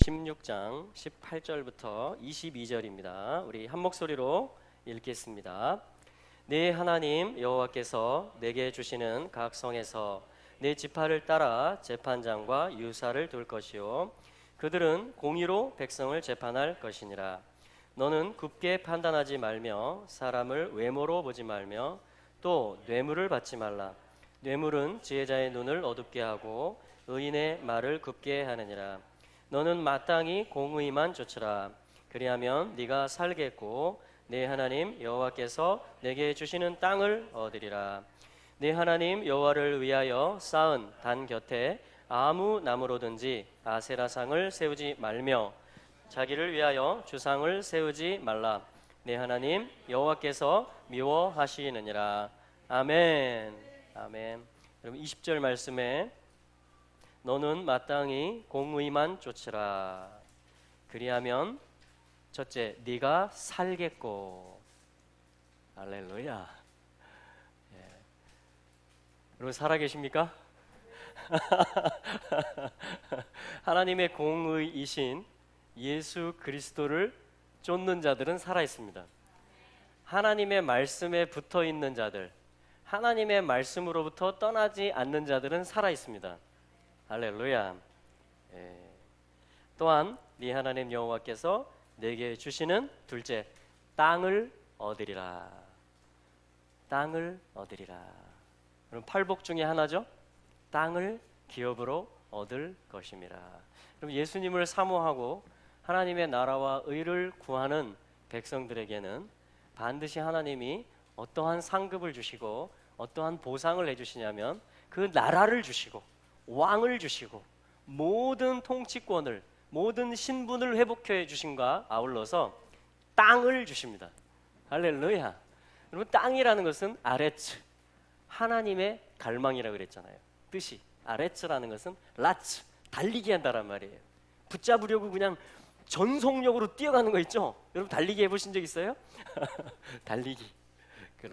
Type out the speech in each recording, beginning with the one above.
16장 18절부터 22절입니다. 우리 한 목소리로 읽겠습니다. 네 하나님 여호와께서 내게 주시는 각 성에서 내 지파를 따라 재판장과 유사를 둘 것이요 그들은 공의로 백성을 재판할 것이니라. 너는 굽게 판단하지 말며 사람을 외모로 보지 말며 또 뇌물을 받지 말라. 뇌물은 지혜자의 눈을 어둡게 하고 의인의 말을 굽게 하느니라. 너는 마땅히 공의만 좇으라. 그리하면 네가 살겠고 네 하나님 여호와께서 내게 주시는 땅을 얻으리라. 네 하나님 여호와를 위하여 쌓은 단 곁에 아무 나무로든지 아세라상을 세우지 말며 자기를 위하여 주상을 세우지 말라. 네 하나님 여호와께서 미워하시느니라. 아멘. 아멘. 여러분 20절 말씀에 너는 마땅히 공의만 좇으라. 그리하면 첫째 네가 살겠고. 할렐루야. 예. 여러분 살아계십니까? 하나님의 공의이신 예수 그리스도를 쫓는 자들은 살아있습니다. 하나님의 말씀에 붙어있는 자들, 하나님의 말씀으로부터 떠나지 않는 자들은 살아있습니다. 할렐루야. 예. 또한 네 하나님 여호와께서 내게 주시는 둘째 땅을 얻으리라. 땅을 얻으리라. 그럼 팔복 중에 하나죠. 땅을 기업으로 얻을 것임이라. 그럼 예수님을 사모하고 하나님의 나라와 의를 구하는 백성들에게는 반드시 하나님이 어떠한 상급을 주시고 어떠한 보상을 해주시냐면 그 나라를 주시고 왕을 주시고 모든 통치권을 모든 신분을 회복해 주심과 아울러서 땅을 주십니다. 할렐루야. 여러분 땅이라는 것은 아레츠, 하나님의 갈망이라고 그랬잖아요. 뜻이 아레츠라는 것은 라츠, 달리기 한다란 말이에요. 붙잡으려고 그냥 전속력으로 뛰어가는 거 있죠. 여러분 달리기 해보신 적 있어요? 달리기 그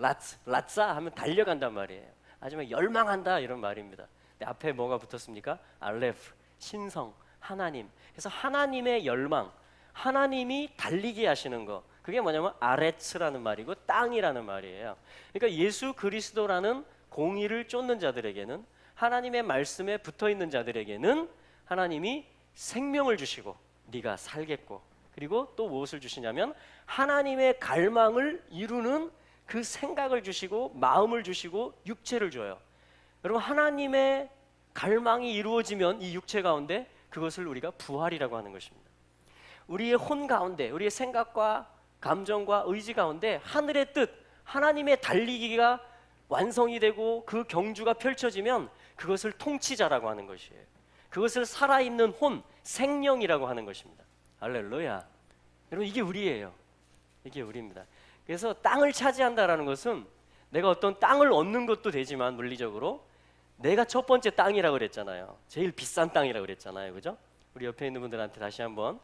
라츠아 하면 달려간단 말이에요. 하지만 열망한다 이런 말입니다. 근데 앞에 뭐가 붙었습니까? 알레프, 신성, 하나님. 그래서 하나님의 열망, 하나님이 달리게 하시는 거, 그게 뭐냐면 아레츠라는 말이고 땅이라는 말이에요. 그러니까 예수 그리스도라는 공의를 쫓는 자들에게는, 하나님의 말씀에 붙어있는 자들에게는 하나님이 생명을 주시고 네가 살겠고, 그리고 또 무엇을 주시냐면 하나님의 갈망을 이루는 그 생각을 주시고 마음을 주시고 육체를 줘요. 여러분 하나님의 갈망이 이루어지면 이 육체 가운데 그것을 우리가 부활이라고 하는 것입니다. 우리의 혼 가운데, 우리의 생각과 감정과 의지 가운데 하늘의 뜻, 하나님의 달리기가 완성이 되고 그 경주가 펼쳐지면 그것을 통치자라고 하는 것이에요. 그것을 살아있는 혼, 생명이라고 하는 것입니다. 할렐루야. 여러분 이게 우리예요. 이게 우리입니다. 그래서 땅을 차지한다라는 것은 내가 어떤 땅을 얻는 것도 되지만 물리적으로 내가 첫 번째 땅이라고 그랬잖아요. 제일 비싼 땅이라고 그랬잖아요. 그죠? 우리 옆에 있는 분들한테 다시 한번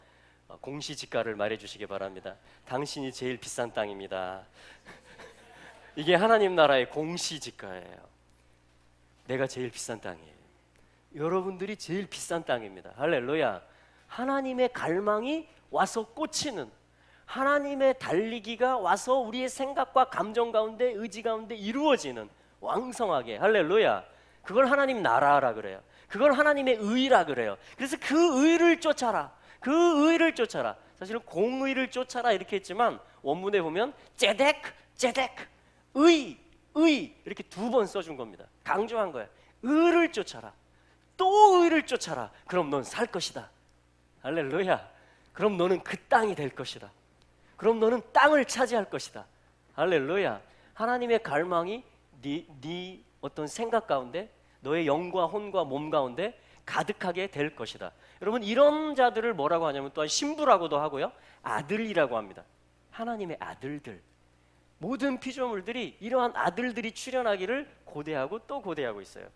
공시지가를 말해주시기 바랍니다. 당신이 제일 비싼 땅입니다. 이게 하나님 나라의 공시지가예요. 내가 제일 비싼 땅이에요. 여러분들이 제일 비싼 땅입니다. 할렐루야. 하나님의 갈망이 와서 꽂히는, 하나님의 달리기가 와서 우리의 생각과 감정 가운데, 의지 가운데 이루어지는, 왕성하게. 할렐루야. 그걸 하나님 나라라 그래요. 그걸 하나님의 의라 그래요. 그래서 그 의를 쫓아라. 그 의를 쫓아라. 사실은 공의를 쫓아라 이렇게 했지만 원문에 보면 제덱, 의 이렇게 두 번 써준 겁니다. 강조한 거예요. 의를 쫓아라. 또 의를 쫓아라. 그럼 넌 살 것이다. 할렐루야. 그럼 너는 그 땅이 될 것이다. 그럼 너는 땅을 차지할 것이다. 할렐루야. 하나님의 갈망이 네 어떤 생각 가운데, 너의 영과 혼과 몸 가운데 가득하게 될 것이다. 여러분 이런 자들을 뭐라고 하냐면 또한 신부라고도 하고요, 아들이라고 합니다. 하나님의 아들들. 모든 피조물들이 이러한 아들들이 출현하기를 고대하고 또 고대하고 있어요.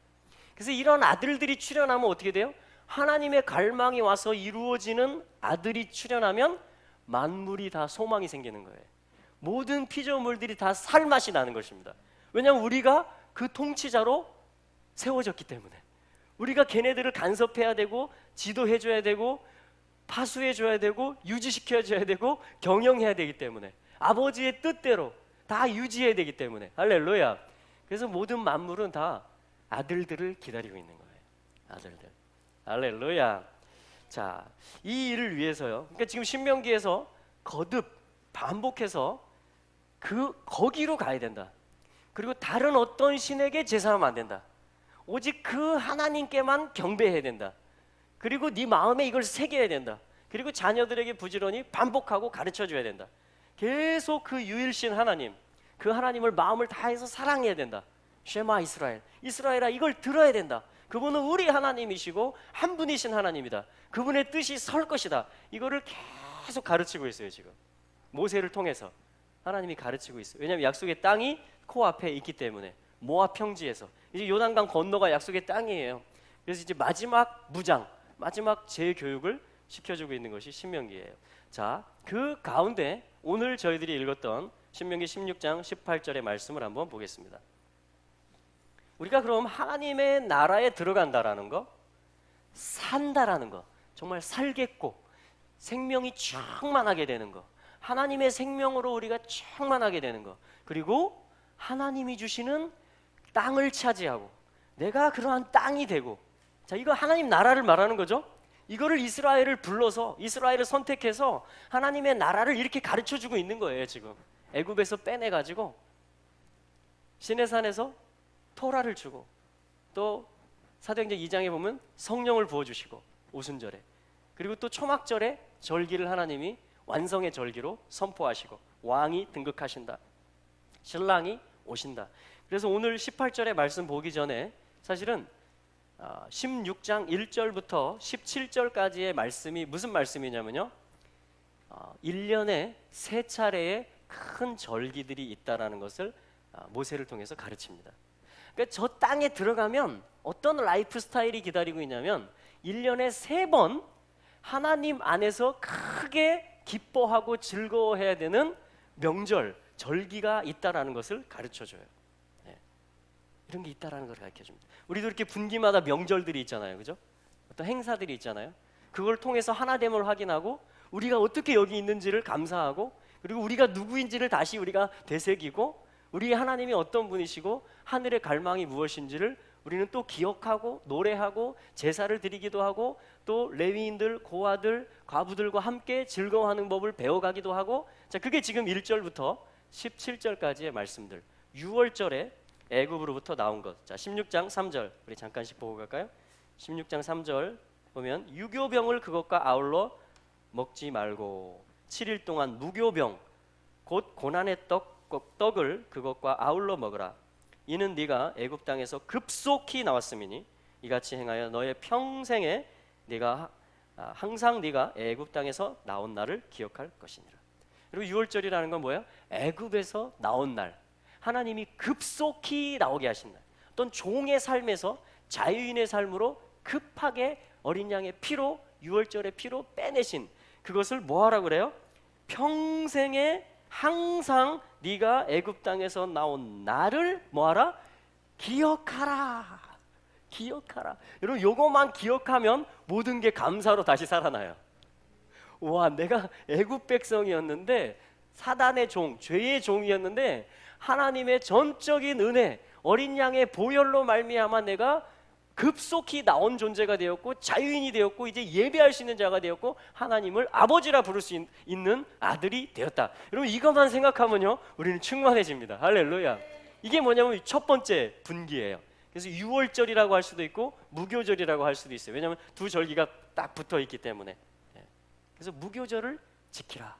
그래서 이런 아들들이 출현하면 어떻게 돼요? 하나님의 갈망이 와서 이루어지는 아들이 출현하면 만물이 다 소망이 생기는 거예요. 모든 피조물들이 다 살맛이 나는 것입니다. 왜냐하면 우리가 그 통치자로 세워졌기 때문에. 우리가 걔네들을 간섭해야 되고 지도해줘야 되고 파수해 줘야 되고 유지시켜 줘야 되고 경영해야 되기 때문에 아버지의 뜻대로 다 유지해야 되기 때문에 할렐루야. 그래서 모든 만물은 다 아들들을 기다리고 있는 거예요. 아들들. 할렐루야. 자, 이 일을 위해서요. 그러니까 지금 신명기에서 거듭 반복해서 거기로 가야 된다. 그리고 다른 어떤 신에게 제사하면 안 된다. 오직 그 하나님께만 경배해야 된다. 그리고 네 마음에 이걸 새겨야 된다. 그리고 자녀들에게 부지런히 반복하고 가르쳐 줘야 된다. 계속 그 유일신 하나님, 그 하나님을 마음을 다해서 사랑해야 된다. 쉐마 이스라엘, 이스라엘아 이걸 들어야 된다. 그분은 우리 하나님이시고 한 분이신 하나님이다. 그분의 뜻이 설 것이다. 이거를 계속 가르치고 있어요. 지금 모세를 통해서 하나님이 가르치고 있어요. 왜냐하면 약속의 땅이 코앞에 있기 때문에 모압 평지에서 이제 요단강 건너가 약속의 땅이에요. 그래서 이제 마지막 무장, 마지막 재교육을 시켜주고 있는 것이 신명기예요. 자, 그 가운데 오늘 저희들이 읽었던 신명기 16장 18절의 말씀을 한번 보겠습니다. 우리가 그럼 하나님의 나라에 들어간다라는 거, 산다라는 거, 정말 살겠고 생명이 충만하게 되는 거, 하나님의 생명으로 우리가 충만하게 되는 거, 그리고 하나님이 주시는 땅을 차지하고 내가 그러한 땅이 되고, 자, 이거 하나님 나라를 말하는 거죠. 이거를 이스라엘을 불러서 이스라엘을 선택해서 하나님의 나라를 이렇게 가르쳐주고 있는 거예요. 지금 애굽에서 빼내가지고 시내산에서 토라를 주고, 또 사도행전 2장에 보면 성령을 부어주시고 오순절에, 그리고 또 초막절에 절기를 하나님이 완성의 절기로 선포하시고 왕이 등극하신다, 신랑이 오신다. 그래서 오늘 18절의 말씀 보기 전에 사실은 16장 1절부터 17절까지의 말씀이 무슨 말씀이냐면요, 1년에 3차례의 큰 절기들이 있다라는 것을 모세를 통해서 가르칩니다. 그러니까 저 땅에 들어가면 어떤 라이프 스타일이 기다리고 있냐면 1년에 3번 하나님 안에서 크게 기뻐하고 즐거워해야 되는 명절, 절기가 있다라는 것을 가르쳐줘요. 네. 이런 게 있다라는 걸 가르쳐줍니다. 우리도 이렇게 분기마다 명절들이 있잖아요, 그죠? 어떤 행사들이 있잖아요. 그걸 통해서 하나됨을 확인하고 우리가 어떻게 여기 있는지를 감사하고, 그리고 우리가 누구인지를 다시 우리가 되새기고, 우리 하나님이 어떤 분이시고 하늘의 갈망이 무엇인지를 우리는 또 기억하고 노래하고 제사를 드리기도 하고, 또 레위인들, 고아들, 과부들과 함께 즐거워하는 법을 배워가기도 하고. 자, 그게 지금 1절부터 17절까지의 말씀들. 6월절에 애굽으로부터 나온 것. 자, 16장 3절 우리 잠깐씩 보고 갈까요? 16장 3절 보면 유교병을 그것과 아울러 먹지 말고 7일 동안 무교병 곧 고난의 떡을 그것과 아울러 먹으라. 이는 네가 애굽 땅에서 급속히 나왔음이니 이같이 행하여 너의 평생에 네가 항상 네가 애굽 땅에서 나온 날을 기억할 것이니라. 그리고 6월절이라는 건 뭐예요? 애굽에서 나온 날, 하나님이 급속히 나오게 하신 날, 어떤 종의 삶에서 자유인의 삶으로 급하게 어린 양의 피로, 6월절의 피로 빼내신 그것을 뭐하라고 그래요? 평생에 항상 네가 애굽 땅에서 나온 나를 뭐하라? 기억하라. 기억하라. 여러분, 요것만 기억하면 모든 게 감사로 다시 살아나요. 와, 내가 애굽 백성이었는데, 사단의 종, 죄의 종이었는데 하나님의 전적인 은혜, 어린 양의 보혈로 말미암아 내가 급속히 나온 존재가 되었고 자유인이 되었고 이제 예배할 수 있는 자가 되었고 하나님을 아버지라 부를 수 있는 아들이 되었다. 여러분, 이것만 생각하면요 우리는 충만해집니다. 할렐루야. 이게 뭐냐면 첫 번째 분기예요. 그래서 6월절이라고 할 수도 있고 무교절이라고 할 수도 있어요. 왜냐하면 두 절기가 딱 붙어 있기 때문에. 그래서 무교절을 지키라.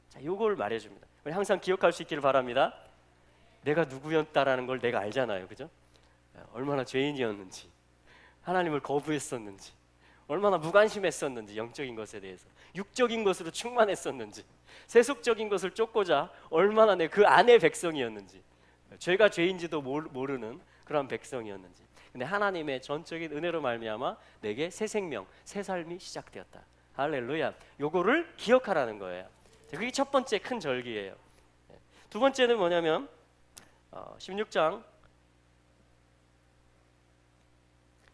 자, 요걸 말해줍니다. 우리 항상 기억할 수 있기를 바랍니다. 내가 누구였다라는 걸 내가 알잖아요, 그죠? 얼마나 죄인이었는지, 하나님을 거부했었는지, 얼마나 무관심했었는지, 영적인 것에 대해서 육적인 것으로 충만했었는지, 세속적인 것을 쫓고자 얼마나 내 그 안의 백성이었는지, 죄가 죄인지도 모르는 그런 백성이었는지. 근데 하나님의 전적인 은혜로 말미암아 내게 새 생명, 새 삶이 시작되었다. 할렐루야. 요거를 기억하라는 거예요. 그게 첫 번째 큰 절기예요. 두 번째는 뭐냐면 16장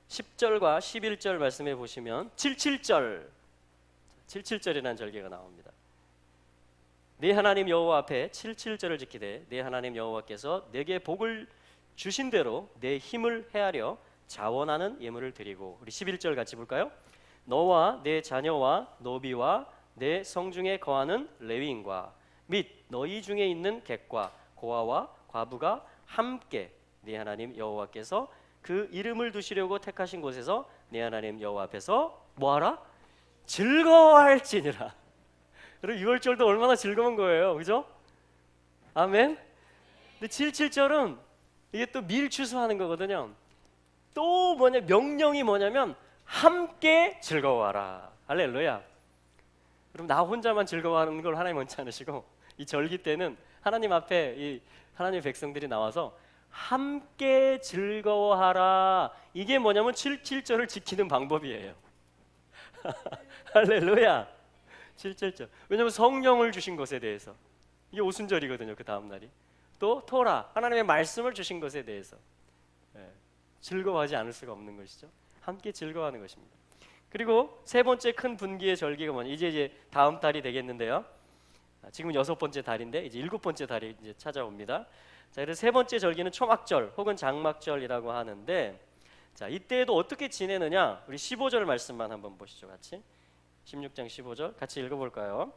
10절과 11절 말씀해 보시면 77절 77절이라는 절기가 나옵니다. 네 하나님 여호와 앞에 77절을 지키되 네 하나님 여호와께서 내게 복을 주신 대로 내 힘을 헤아려 자원하는 예물을 드리고. 우리 11절 같이 볼까요? 너와 내 자녀와 노비와 내 성중에 거하는 레위인과 및 너희 중에 있는 객과 고아와 과부가 함께 네 하나님 여호와께서 그 이름을 두시려고 택하신 곳에서 네 하나님 여호와 앞에서 뭐하라? 즐거워할지니라. 그리고 6월절도 얼마나 즐거운 거예요, 그죠? 아멘. 근데 77절은 이게 또 밀추수하는 거거든요. 또 명령이 뭐냐면 함께 즐거워하라. 할렐루야. 그럼 나 혼자만 즐거워하는 걸 하나님 원치 않으시고 이 절기 때는 하나님 앞에 이 하나님 백성들이 나와서 함께 즐거워하라. 이게 뭐냐면 77절을 지키는 방법이에요. 할렐루야. 77절. 왜냐하면 성령을 주신 것에 대해서. 이게 오순절이거든요. 그 다음 날이. 또 토라, 하나님의 말씀을 주신 것에 대해서 즐거워하지 않을 수가 없는 것이죠. 함께 즐거워하는 것입니다. 그리고 세 번째 큰 분기의 절기가 뭐냐? 이제 다음 달이 되겠는데요. 지금 6번째 달인데 이제 7번째 달이 이제 찾아옵니다. 자, 그래서 세 번째 절기는 초막절 혹은 장막절이라고 하는데, 자, 이때에도 어떻게 지내느냐? 우리 15절 말씀만 한번 보시죠, 같이. 16장 15절 같이 읽어볼까요?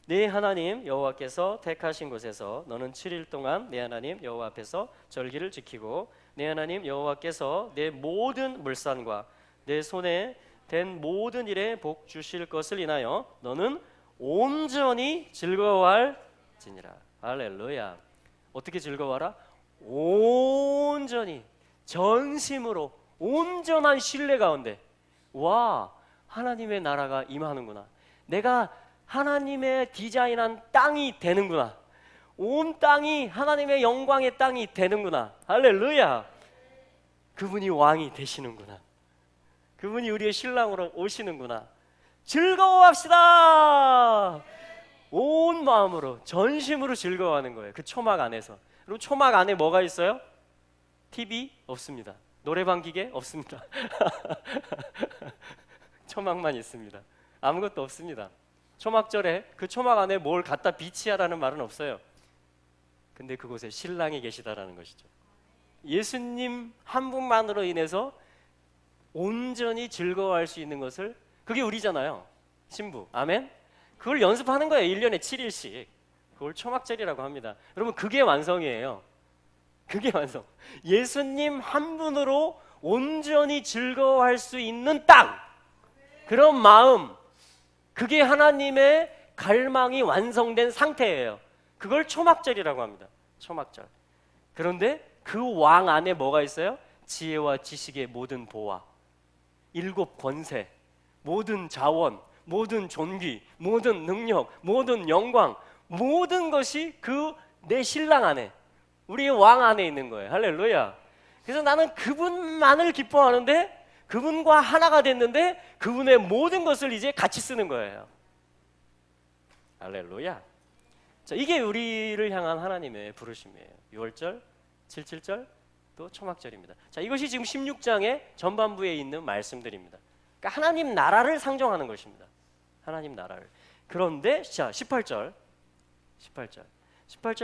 네 하나님 여호와께서 택하신 곳에서 너는 7일 동안 네 하나님 여호와 앞에서 절기를 지키고 네 하나님 여호와께서 내 모든 물산과 내 손에 된 모든 일에 복 주실 것을 인하여 너는 온전히 즐거워할지니라. 할렐루야. 어떻게 즐거워하라? 온전히 전심으로 온전한 신뢰 가운데. 와, 하나님의 나라가 임하는구나. 내가 하나님의 디자인한 땅이 되는구나. 온 땅이 하나님의 영광의 땅이 되는구나. 할렐루야. 그분이 왕이 되시는구나. 그분이 우리의 신랑으로 오시는구나. 즐거워합시다. 온 마음으로 전심으로 즐거워하는 거예요. 그 초막 안에서. 그리고 초막 안에 뭐가 있어요? TV 없습니다. 노래방 기계 없습니다. 초막만 있습니다. 아무것도 없습니다. 초막절에 그 초막 안에 뭘 갖다 비치하라는 말은 없어요. 근데 그곳에 신랑이 계시다라는 것이죠. 예수님 한 분만으로 인해서 온전히 즐거워할 수 있는 것을, 그게 우리잖아요. 신부. 아멘. 그걸 연습하는 거예요. 1년에 7일씩. 그걸 초막절이라고 합니다. 여러분, 그게 완성이에요. 그게 완성. 예수님 한 분으로 온전히 즐거워할 수 있는 땅, 그런 마음, 그게 하나님의 갈망이 완성된 상태예요. 그걸 초막절이라고 합니다. 초막절. 그런데 그 왕 안에 뭐가 있어요? 지혜와 지식의 모든 보화, 7 권세, 모든 자원, 모든 존귀, 모든 능력, 모든 영광, 모든 것이 그 내 신랑 안에, 우리의 왕 안에 있는 거예요. 할렐루야. 그래서 나는 그분만을 기뻐하는데, 그분과 하나가 됐는데 그분의 모든 것을 이제 같이 쓰는 거예요. 할렐루야. 자, 이게 우리를 향한 하나님의 부르심이에요. 6월절, 77절, 또 초막절입니다. 자, 이것이 지금 16장의 전반부에 있는 말씀들입니다. 그러니까 하나님 나라를 상정하는 것입니다. 하나님 나라를. 그런데 자, 18절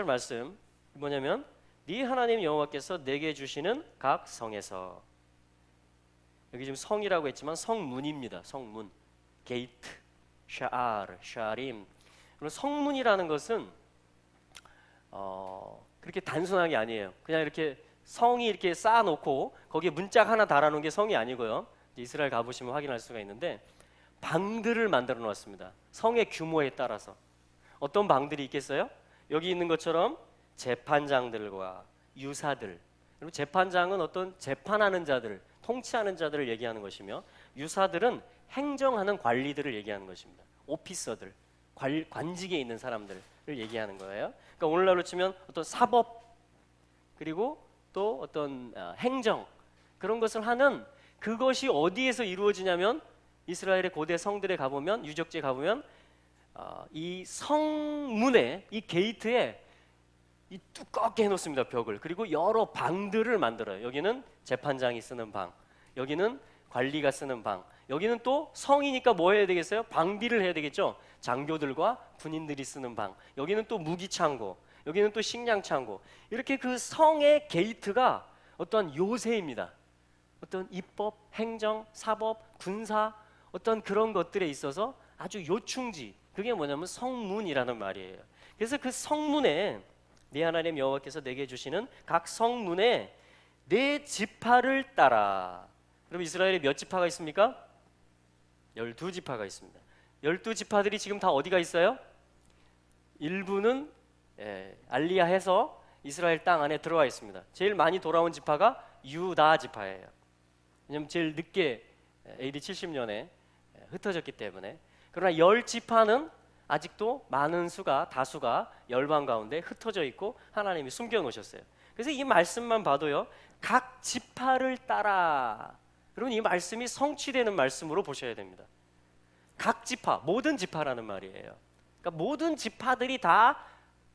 말씀 뭐냐면 네 하나님 여호와께서 내게 주시는 각 성에서, 여기 지금 성이라고 했지만 성문입니다. 성문, 게이트, 샤알, 샤림. 그리고 성문이라는 것은 그렇게 단순한 게 아니에요. 그냥 이렇게 성이 이렇게 쌓아놓고 거기에 문짝 하나 달아놓은 게 성이 아니고요. 이스라엘 가보시면 확인할 수가 있는데 방들을 만들어 놓았습니다. 성의 규모에 따라서. 어떤 방들이 있겠어요? 여기 있는 것처럼 재판장들과 유사들. 그리고 재판장은 어떤 재판하는 자들, 통치하는 자들을 얘기하는 것이며, 유사들은 행정하는 관리들을 얘기하는 것입니다. 오피서들, 관직에 있는 사람들을 얘기하는 거예요. 그러니까 오늘날로 치면 어떤 사법, 그리고 또 어떤 행정, 그런 것을 하는, 그것이 어디에서 이루어지냐면 이스라엘의 고대 성들에 가보면, 유적지에 가보면 이 성문에, 이 게이트에 이 두껍게 해놓습니다. 벽을. 그리고 여러 방들을 만들어요. 여기는 재판장이 쓰는 방, 여기는 관리가 쓰는 방, 여기는 또 성이니까 뭐 해야 되겠어요? 방비를 해야 되겠죠. 장교들과 군인들이 쓰는 방. 여기는 또 무기 창고, 여기는 또 식량 창고. 이렇게 그 성의 게이트가 어떤 요새입니다. 어떤 입법, 행정, 사법, 군사 어떤 그런 것들에 있어서 아주 요충지, 그게 뭐냐면 성문이라는 말이에요. 그래서 그 성문에 네 하나님 여호와께서 내게 주시는 각 성문에 네 지파를 따라. 그럼 이스라엘에 몇 지파가 있습니까? 12지파가 있습니다. 12지파들이 지금 다 어디가 있어요? 일부는 알리야해서 이스라엘 땅 안에 들어와 있습니다. 제일 많이 돌아온 지파가 유다 지파예요. 왜냐하면 제일 늦게 AD 70년에 흩어졌기 때문에. 그러나 10지파는 아직도 많은 수가, 다수가 열방 가운데 흩어져 있고 하나님이 숨겨 놓으셨어요. 그래서 이 말씀만 봐도요, 각 지파를 따라. 여러분, 이 말씀이 성취되는 말씀으로 보셔야 됩니다. 각 지파, 모든 지파라는 말이에요. 그러니까 모든 지파들이 다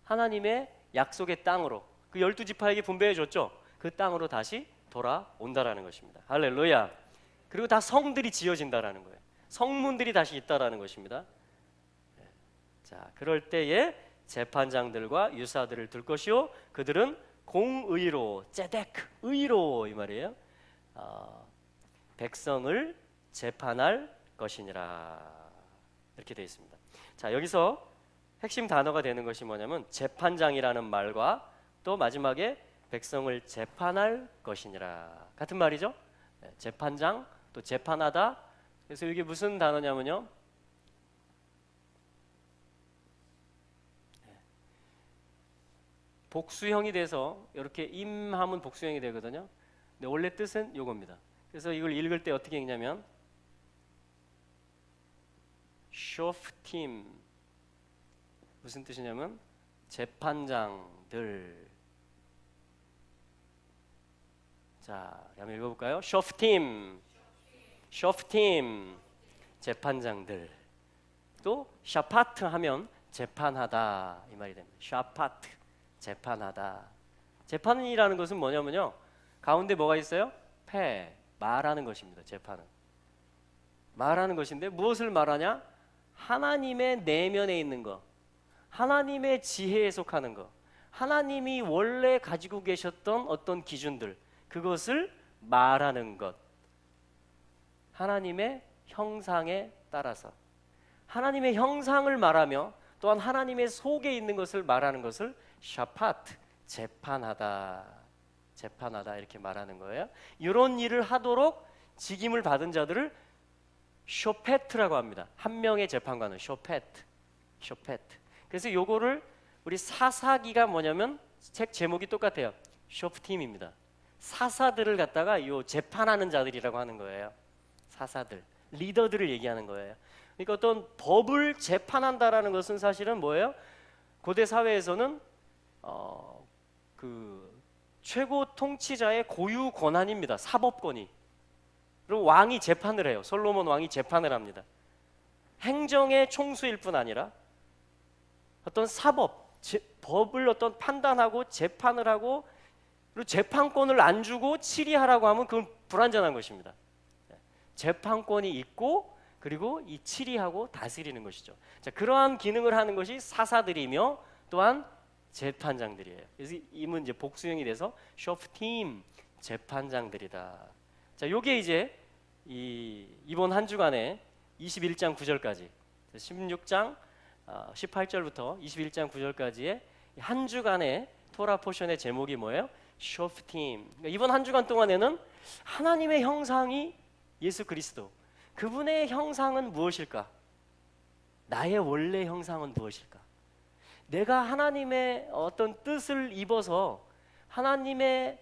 하나님의 약속의 땅으로, 그 12지파에게 분배해 줬죠. 그 땅으로 다시 돌아온다라는 것입니다. 할렐루야. 그리고 다 성들이 지어진다라는 거예요. 성문들이 다시 있다라는 것입니다. 자, 그럴 때에 재판장들과 유사들을 둘 것이요, 그들은 공의로, ጼ데크, 의로, 이 말이에요. 백성을 재판할 것이니라, 이렇게 되어 있습니다. 자, 여기서 핵심 단어가 되는 것이 뭐냐면 재판장이라는 말과 또 마지막에 백성을 재판할 것이니라, 같은 말이죠. 재판장, 또 재판하다. 그래서 이게 무슨 단어냐면요, 복수형이 돼서 이렇게 임하면 복수형이 되거든요. 근데 원래 뜻은 요겁니다. 그래서 이걸 읽을 때 어떻게 읽냐면 쇼프팀, 무슨 뜻이냐면 재판장들. 자, 한번 읽어볼까요? 쇼프팀, 쇼프팀, 재판장들. 또 샤파트 하면 재판하다, 이 말이 됩니다. 샤파트, 재판하다. 재판이라는 것은 뭐냐면요, 가운데 뭐가 있어요? 말하는 것입니다. 재판은 말하는 것인데 무엇을 말하냐? 하나님의 내면에 있는 것, 하나님의 지혜에 속하는 것, 하나님이 원래 가지고 계셨던 어떤 기준들, 그것을 말하는 것. 하나님의 형상에 따라서 하나님의 형상을 말하며 또한 하나님의 속에 있는 것을 말하는 것을 샤파트, 재판하다, 재판하다, 이렇게 말하는 거예요. 이런 일을 하도록 직임을 받은 자들을 쇼페트라고 합니다. 한 명의 재판관은 쇼페트, 쇼페트. 그래서 요거를 우리 사사기가 뭐냐면 책 제목이 똑같아요. 쇼프팀입니다. 사사들을 갖다가 요 재판하는 자들이라고 하는 거예요. 사사들, 리더들을 얘기하는 거예요. 그러니까 어떤 법을 재판한다라는 것은 사실은 뭐예요? 고대 사회에서는 그 최고 통치자의 고유 권한입니다. 사법권이. 그리고 왕이 재판을 해요. 솔로몬 왕이 재판을 합니다. 행정의 총수일 뿐 아니라 어떤 사법, 법을 어떤 판단하고 재판을 하고, 그리고 재판권을 안 주고 치리하라고 하면 그건 불완전한 것입니다. 재판권이 있고 그리고 이 치리하고 다스리는 것이죠. 자, 그러한 기능을 하는 것이 사사들이며 또한 재판장들이에요. 그래서 이문 이제 복수형이 돼서 쇼프팀, 재판장들이다. 자, 요게 이제 이번 한 주간에 21장 9절까지 16장 18절부터 21장 9절까지의 한 주간의 토라 포션의 제목이 뭐예요? 쇼프팀. 그러니까 이번 한 주간 동안에는 하나님의 형상이 예수 그리스도, 그분의 형상은 무엇일까? 나의 원래 형상은 무엇일까? 내가 하나님의 어떤 뜻을 입어서 하나님의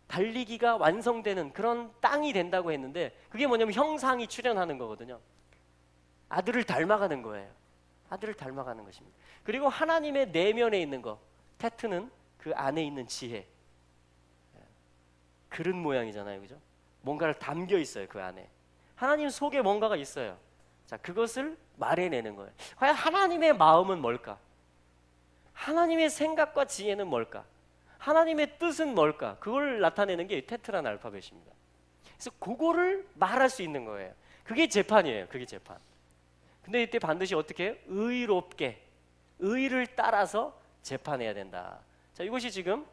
달리기가 완성되는 그런 땅이 된다고 했는데, 그게 뭐냐면 형상이 출현하는 거거든요. 아들을 닮아가는 거예요. 아들을 닮아가는 것입니다. 그리고 하나님의 내면에 있는 거, 테트는 그 안에 있는 지혜, 그릇 모양이잖아요, 그죠? 뭔가를 담겨 있어요. 그 안에 하나님 속에 뭔가가 있어요. 자, 그것을 말해내는 거예요. 과연 하나님의 마음은 뭘까? 하나님의 생각과 지혜는 뭘까? 하나님의 뜻은 뭘까? 그걸 나타내는 게 테트란 알파벳입니다. 그래서 그거를 말할 수 있는 거예요. 그게 재판이에요. 그게 재판. 근데 이때 반드시 어떻게 해요? 의롭게, 의를 따라서 재판해야 된다. 자, 이것이 지금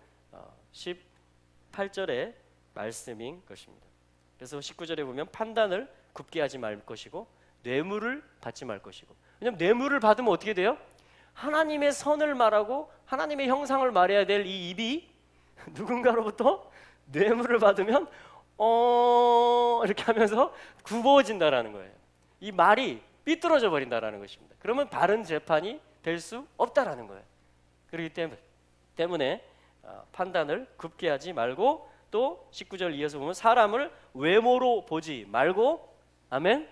18절의 말씀인 것입니다. 그래서 19절에 보면 판단을 굽게 하지 말 것이고 뇌물을 받지 말 것이고. 왜냐하면 뇌물을 받으면 어떻게 돼요? 하나님의 선을 말하고 하나님의 형상을 말해야 될 이 입이 누군가로부터 뇌물을 받으면 이렇게 하면서 굽어진다라는 거예요. 이 말이 삐뚤어져 버린다라는 것입니다. 그러면 바른 재판이 될 수 없다라는 거예요. 그렇기 때문에 판단을 굽게 하지 말고, 또 19절 이어서 보면 사람을 외모로 보지 말고, 아멘.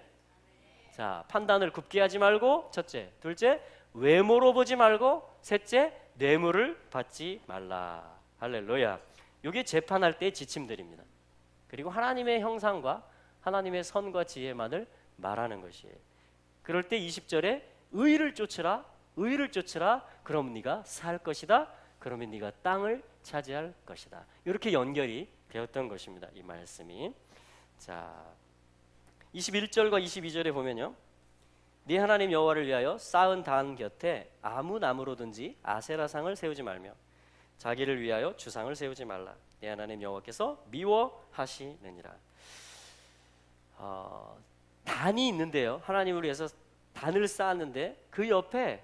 자, 판단을 굽게 하지 말고, 첫째. 둘째, 외모로 보지 말고, 셋째, 뇌물을 받지 말라. 할렐루야. 이게 재판할 때의 지침들입니다. 그리고 하나님의 형상과 하나님의 선과 지혜만을 말하는 것이에요. 그럴 때 20절에 의를 쫓으라, 의를 쫓으라. 그럼 네가 살 것이다. 그러면 네가 땅을 차지할 것이다. 이렇게 연결이 되었던 것입니다. 이 말씀이. 자, 21절과 22절에 보면요, 네 하나님 여호와를 위하여 쌓은 단 곁에 아무 나무로든지 아세라상을 세우지 말며 자기를 위하여 주상을 세우지 말라. 네 하나님 여호와께서 미워하시느니라. 단이 있는데요, 하나님을 위해서 단을 쌓았는데 그 옆에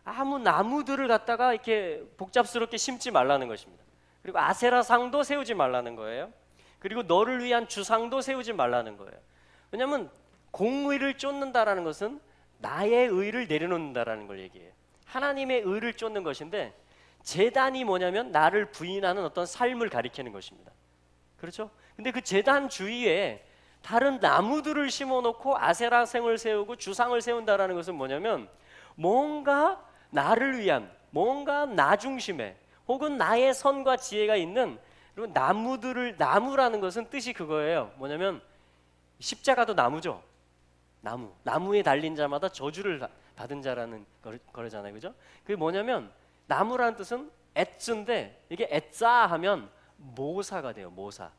아무 나무들을 갖다가 이렇게 복잡스럽게 심지 말라는 것입니다. 그리고 아세라상도 세우지 말라는 거예요. 그리고 너를 위한 주상도 세우지 말라는 거예요. 왜냐하면 공의를 쫓는다라는 것은 나의 의를 내려놓는다라는 걸 얘기해요. 하나님의 의를 쫓는 것인데, 제단이 뭐냐면 나를 부인하는 어떤 삶을 가리키는 것입니다. 그렇죠? 근데 그 제단 주위에 다른 나무들을 심어놓고 아세라상을 세우고 주상을 세운다라는 것은 뭐냐면, 뭔가 나를 위한, 뭔가 나 중심의, 혹은 나의 선과 지혜가 있는 그리고 나무라는 것은 뜻이 그거예요. 뭐냐면 십자가도 나무죠. 나무에 달린 자마다 저주를 받은 자라는 거잖아요. 그죠? 그게 뭐냐면 나무라는 뜻은 엣즈인데, 이게 엣자 하면 모사가 돼요. 모사.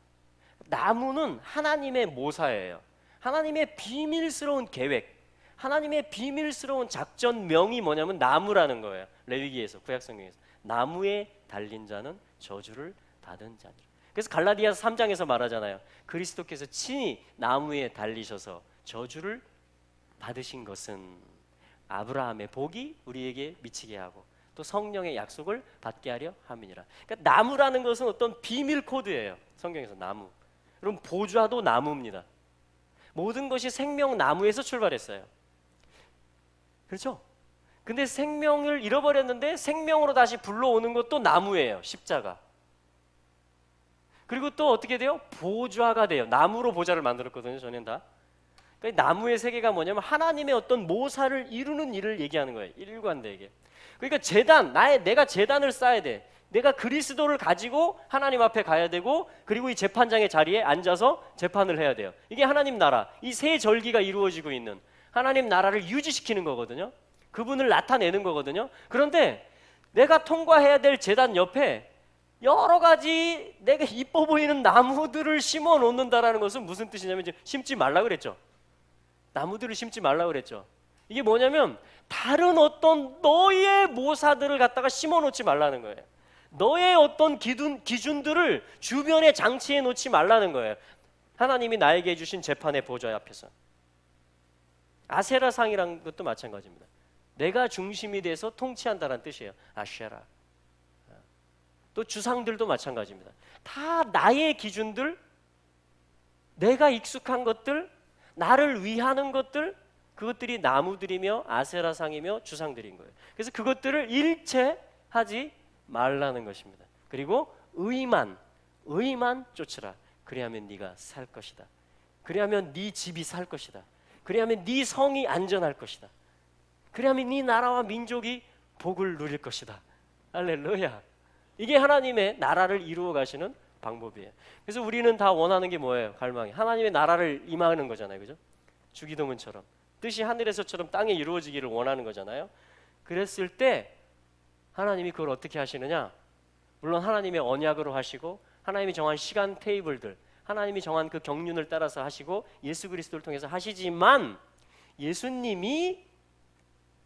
나무는 하나님의 모사예요. 하나님의 비밀스러운 계획, 하나님의 비밀스러운 작전명이 뭐냐면 나무라는 거예요. 레위기에서, 구약성경에서 나무에 달린 자는 저주를 받은 자니라. 그래서 갈라디아서 3장에서 말하잖아요. 그리스도께서 친히 나무에 달리셔서 저주를 받으신 것은 아브라함의 복이 우리에게 미치게 하고 또 성령의 약속을 받게 하려 함이니라. 그러니까 나무라는 것은 어떤 비밀 코드예요. 성경에서 나무. 여러분, 보좌도 나무입니다. 모든 것이 생명나무에서 출발했어요. 그렇죠? 근데 생명을 잃어버렸는데 생명으로 다시 불러오는 것도 나무예요. 십자가. 그리고 또 어떻게 돼요? 보좌가 돼요. 나무로 보좌를 만들었거든요. 저는 다. 그러니까 나무의 세계가 뭐냐면 하나님의 어떤 모사를 이루는 일을 얘기하는 거예요. 일관되게. 그러니까 내가 제단을 쌓아야 돼. 내가 그리스도를 가지고 하나님 앞에 가야 되고, 그리고 이 재판장의 자리에 앉아서 재판을 해야 돼요. 이게 하나님 나라, 이 세 절기가 이루어지고 있는 하나님 나라를 유지시키는 거거든요. 그분을 나타내는 거거든요. 그런데 내가 통과해야 될 제단 옆에 여러 가지 내가 이뻐 보이는 나무들을 심어 놓는다라는 것은 무슨 뜻이냐면, 이제 심지 말라 그랬죠. 나무들을 심지 말라 그랬죠. 이게 뭐냐면 다른 어떤 너의 모사들을 갖다가 심어 놓지 말라는 거예요. 너의 어떤 기준들을 주변에 장치해 놓지 말라는 거예요. 하나님이 나에게 주신 재판의 보좌 앞에서. 아세라상이라는 것도 마찬가지입니다. 내가 중심이 돼서 통치한다는 뜻이에요. 아쉐라. 또 주상들도 마찬가지입니다. 다 나의 기준들, 내가 익숙한 것들, 나를 위하는 것들, 그것들이 나무들이며 아세라상이며 주상들인 거예요. 그래서 그것들을 일체 하지 말라는 것입니다. 그리고 의만 쫓으라. 그리하면 네가 살 것이다. 그리하면 네 집이 살 것이다. 그리하면 네 성이 안전할 것이다. 그리하면 네 나라와 민족이 복을 누릴 것이다. 할렐루야. 이게 하나님의 나라를 이루어 가시는 방법이에요. 그래서 우리는 다 원하는 게 뭐예요? 갈망이 하나님의 나라를 임하는 거잖아요. 그죠? 주기도문처럼 뜻이 하늘에서처럼 땅에 이루어지기를 원하는 거잖아요. 그랬을 때 하나님이 그걸 어떻게 하시느냐? 물론 하나님의 언약으로 하시고 하나님이 정한 시간 테이블들, 하나님이 정한 그 경륜을 따라서 하시고 예수 그리스도를 통해서 하시지만 예수님이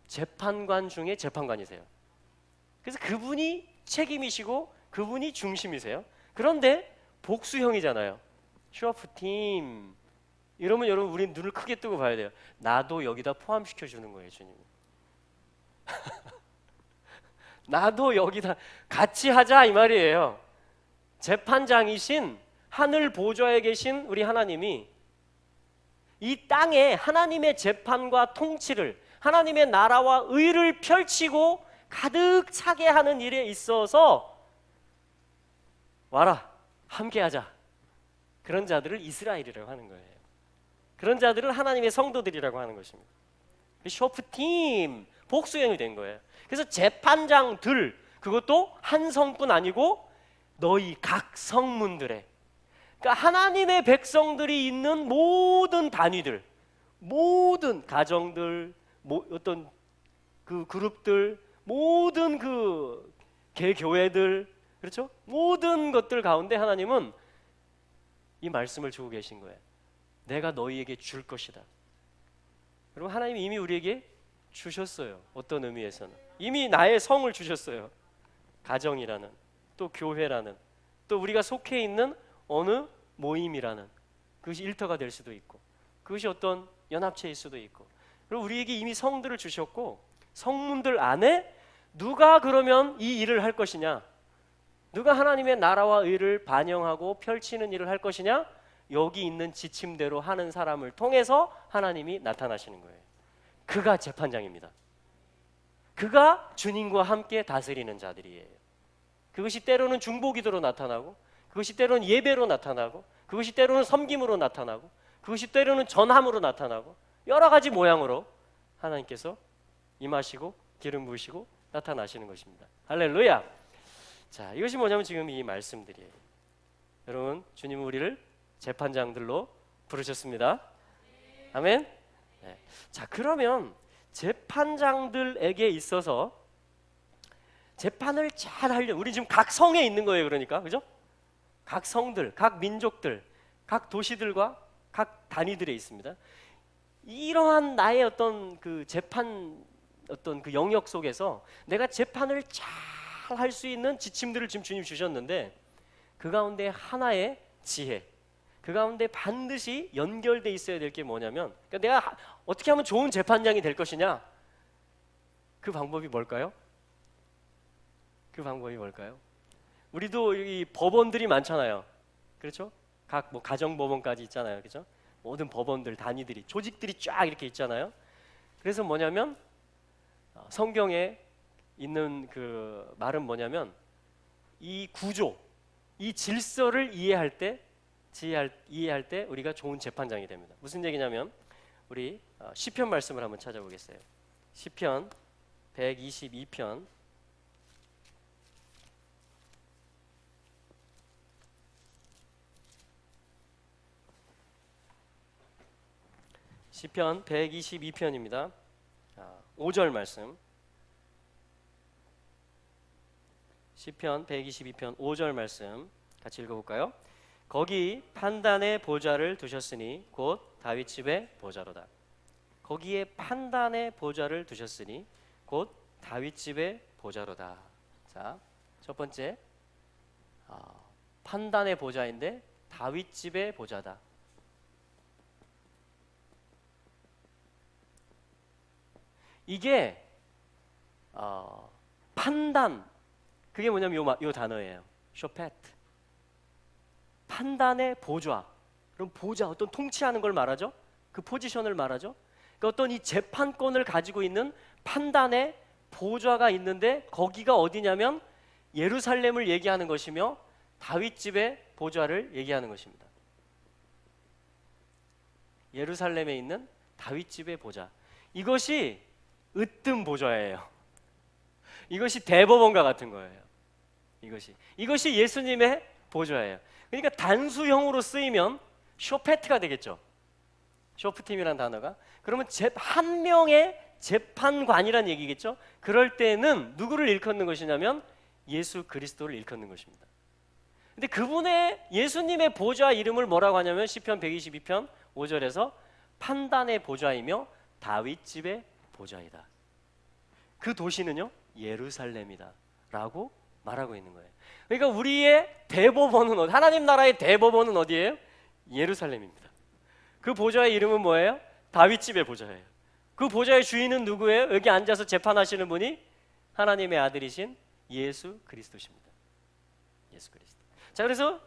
재판관 중에 재판관이세요. 그래서 그분이 책임이시고 그분이 중심이세요. 그런데 복수형이잖아요. 쇼프팀 이러면 여러분 우리 눈을 크게 뜨고 봐야 돼요. 나도 여기다 포함시켜 주는 거예요, 주님. 나도 여기다 같이 하자 이 말이에요. 재판장이신 하늘 보좌에 계신 우리 하나님이 이 땅에 하나님의 재판과 통치를, 하나님의 나라와 의를 펼치고 가득 차게 하는 일에 있어서 와라 함께하자, 그런 자들을 이스라엘이라고 하는 거예요. 그런 자들을 하나님의 성도들이라고 하는 것입니다. 쇼프팀 복수형이 된 거예요. 그래서 재판장들, 그것도 한 성뿐 아니고 너희 각 성문들에, 그러니까 하나님의 백성들이 있는 모든 단위들, 모든 가정들, 어떤 그 그룹들, 모든 그 개교회들, 그렇죠? 모든 것들 가운데 하나님은 이 말씀을 주고 계신 거예요. 내가 너희에게 줄 것이다. 여러분, 하나님이 이미 우리에게 주셨어요. 어떤 의미에서는 이미 나의 성을 주셨어요. 가정이라는, 또 교회라는, 또 우리가 속해 있는 어느 모임이라는, 그것이 일터가 될 수도 있고, 그것이 어떤 연합체일 수도 있고, 그리고 우리에게 이미 성들을 주셨고, 성문들 안에 누가 그러면 이 일을 할 것이냐, 누가 하나님의 나라와 의를 반영하고 펼치는 일을 할 것이냐, 여기 있는 지침대로 하는 사람을 통해서 하나님이 나타나시는 거예요. 그가 재판장입니다. 그가 주님과 함께 다스리는 자들이에요. 그것이 때로는 중보기도로 나타나고, 그것이 때로는 예배로 나타나고, 그것이 때로는 섬김으로 나타나고, 그것이 때로는 전함으로 나타나고, 여러 가지 모양으로 하나님께서 임하시고 기름 부으시고 나타나시는 것입니다. 할렐루야. 자, 이것이 뭐냐면 지금 이 말씀들이에요. 여러분, 주님은 우리를 재판장들로 부르셨습니다. 아멘. 네. 자, 그러면 재판장들에게 있어서 재판을 잘 하려, 우리 지금 각 성에 있는 거예요. 그러니까 그죠? 각 성들, 각 민족들, 각 도시들과 각 단위들에 있습니다. 이러한 나의 어떤 그 재판, 어떤 그 영역 속에서 내가 재판을 잘 할 수 있는 지침들을 지금 주님 주셨는데, 그 가운데 하나의 지혜, 그 가운데 반드시 연결돼 있어야 될 게 뭐냐면, 그러니까 내가 어떻게 하면 좋은 재판장이 될 것이냐, 그 방법이 뭘까요? 그 방법이 뭘까요? 우리도 이 법원들이 많잖아요. 그렇죠? 각 뭐 가정법원까지 있잖아요. 그렇죠? 모든 법원들, 단위들이, 조직들이 쫙 이렇게 있잖아요. 그래서 뭐냐면 성경에 있는 그 말은 뭐냐면, 이 구조, 이 질서를 이해할 때 우리가 좋은 재판장이 됩니다. 무슨 얘기냐면, 우리 시편 말씀을 한번 찾아보겠어요. 시편 122편 시편 122편입니다. 5절 말씀. 시편 122편 5절 말씀 같이 읽어볼까요? 거기 판단의 보좌를 두셨으니 곧 다윗 집의 보좌로다. 거기에 판단의 보좌를 두셨으니 곧 다윗 집의 보좌로다. 자, 첫 번째, 판단의 보좌인데 다윗 집의 보좌다. 이게 판단, 그게 뭐냐면 요 단어예요. 쇼페트. 판단의 보좌. 그럼 보좌, 어떤 통치하는 걸 말하죠. 그 포지션을 말하죠. 그러니까 어떤 이 재판권을 가지고 있는 판단의 보좌가 있는데, 거기가 어디냐면 예루살렘을 얘기하는 것이며 다윗 집의 보좌를 얘기하는 것입니다. 예루살렘에 있는 다윗 집의 보좌. 이것이 으뜸 보좌예요. 이것이 대법원과 같은 거예요. 이것이 예수님의 보좌예요. 그러니까 단수형으로 쓰이면 쇼페트가 되겠죠. 쇼프팀이라는 단어가. 그러면 한 명의 재판관이란 얘기겠죠. 그럴 때는 누구를 일컫는 것이냐면 예수 그리스도를 일컫는 것입니다. 근데 그분의 예수님의 보좌 이름을 뭐라고 하냐면 시편 122편 5절에서 판단의 보좌이며 다윗 집의 보좌이다. 그 도시는요 예루살렘이다 라고 말하고 있는 거예요. 그러니까 우리의 대법원은 하나님 나라의 대법원은 어디예요? 예루살렘입니다. 그 보좌의 이름은 뭐예요? 다윗 집의 보좌예요. 그 보좌의 주인은 누구예요? 여기 앉아서 재판하시는 분이 하나님의 아들이신 예수 그리스도십니다. 예수 그리스도. 자, 그래서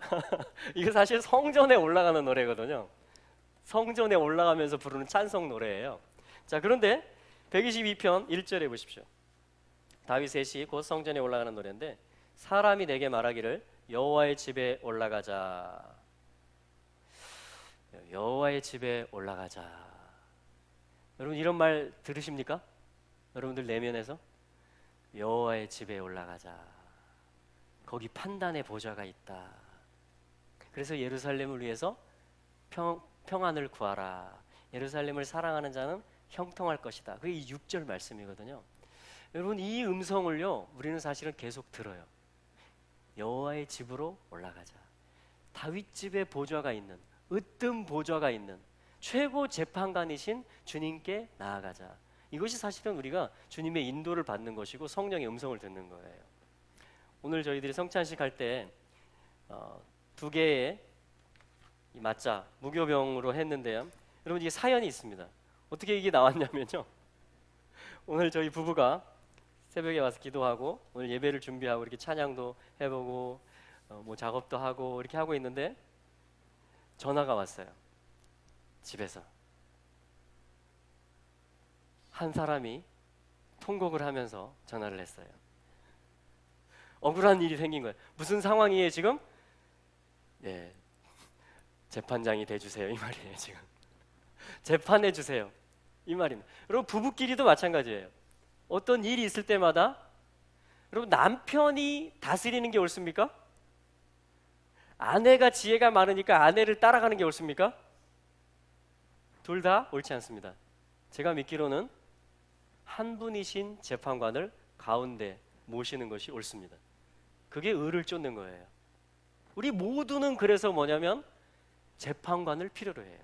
이거 사실 성전에 올라가는 노래거든요. 성전에 올라가면서 부르는 찬송 노래예요. 자, 그런데 122편 1절에 보십시오. 다윗의 시 곧 성전에 올라가는 노래인데 사람이 내게 말하기를 여호와의 집에 올라가자. 여호와의 집에 올라가자. 여러분 이런 말 들으십니까? 여러분들 내면에서 여호와의 집에 올라가자. 거기 판단의 보좌가 있다. 그래서 예루살렘을 위해서 평안을 구하라. 예루살렘을 사랑하는 자는 형통할 것이다. 그게 이 6절 말씀이거든요. 여러분 이 음성을요 우리는 사실은 계속 들어요. 여호와의 집으로 올라가자. 다윗 집에 보좌가 있는, 으뜸 보좌가 있는 최고 재판관이신 주님께 나아가자. 이것이 사실은 우리가 주님의 인도를 받는 것이고 성령의 음성을 듣는 거예요. 오늘 저희들이 성찬식 할 때 2개의 이 맞자 무교병으로 했는데요. 여러분 이게 사연이 있습니다. 어떻게 이게 나왔냐면요. 오늘 저희 부부가 새벽에 와서 기도하고 오늘 예배를 준비하고 이렇게 찬양도 해보고 뭐 작업도 하고 이렇게 하고 있는데 전화가 왔어요. 집에서 한 사람이 통곡을 하면서 전화를 했어요. 억울한 일이 생긴 거예요. 무슨 상황이에요 지금? 예, 재판장이 돼주세요 이 말이에요 지금. 재판해 주세요 이 말입니다. 여러분 부부끼리도 마찬가지예요. 어떤 일이 있을 때마다 여러분 남편이 다스리는 게 옳습니까? 아내가 지혜가 많으니까 아내를 따라가는 게 옳습니까? 둘 다 옳지 않습니다. 제가 믿기로는 한 분이신 재판관을 가운데 모시는 것이 옳습니다. 그게 의를 쫓는 거예요. 우리 모두는 그래서 뭐냐면 재판관을 필요로 해요.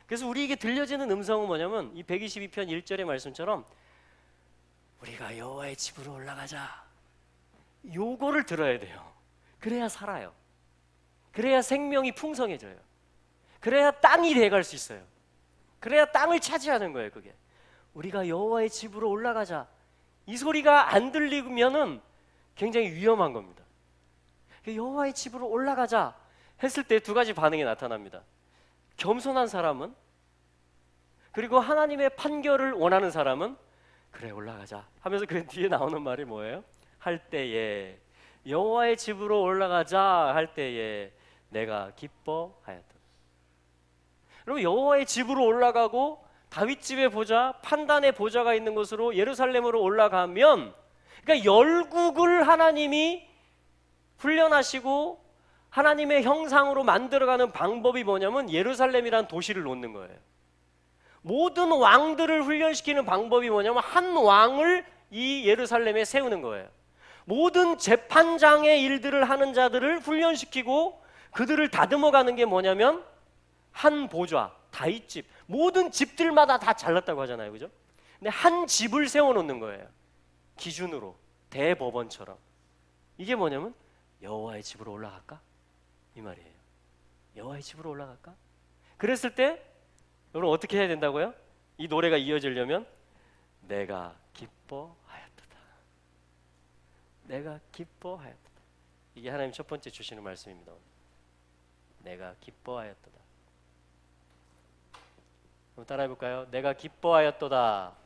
그래서 우리에게 들려지는 음성은 뭐냐면 이 122편 1절의 말씀처럼 우리가 여호와의 집으로 올라가자. 요거를 들어야 돼요. 그래야 살아요. 그래야 생명이 풍성해져요. 그래야 땅이 돼갈 수 있어요. 그래야 땅을 차지하는 거예요. 그게 우리가 여호와의 집으로 올라가자. 이 소리가 안 들리면은 굉장히 위험한 겁니다. 여호와의 집으로 올라가자 했을 때 2가지 반응이 나타납니다. 겸손한 사람은, 그리고 하나님의 판결을 원하는 사람은 그래 올라가자 하면서 그 뒤에 나오는 말이 뭐예요? 할 때에 여호와의 집으로 올라가자 할 때에 내가 기뻐하였다. 여러분 여호와의 집으로 올라가고 다윗 집의 보좌, 판단의 보좌가 있는 곳으로 예루살렘으로 올라가면, 그러니까 열국을 하나님이 훈련하시고 하나님의 형상으로 만들어가는 방법이 뭐냐면 예루살렘이라는 도시를 놓는 거예요. 모든 왕들을 훈련시키는 방법이 뭐냐면 한 왕을 이 예루살렘에 세우는 거예요. 모든 재판장의 일들을 하는 자들을 훈련시키고 그들을 다듬어가는 게 뭐냐면 한 보좌, 다윗 집, 모든 집들마다 다 잘났다고 하잖아요, 그죠? 근데 한 집을 세워놓는 거예요. 기준으로 대법원처럼. 이게 뭐냐면 여호와의 집으로 올라갈까? 이 말이에요. 여호와의 집으로 올라갈까? 그랬을 때 여러분 어떻게 해야 된다고요? 이 노래가 이어지려면 내가 기뻐하였도다. 내가 기뻐하였도다. 이게 하나님 첫 번째 주시는 말씀입니다. 내가 기뻐하였도다. 한번 따라해 볼까요? 내가 기뻐하였도다.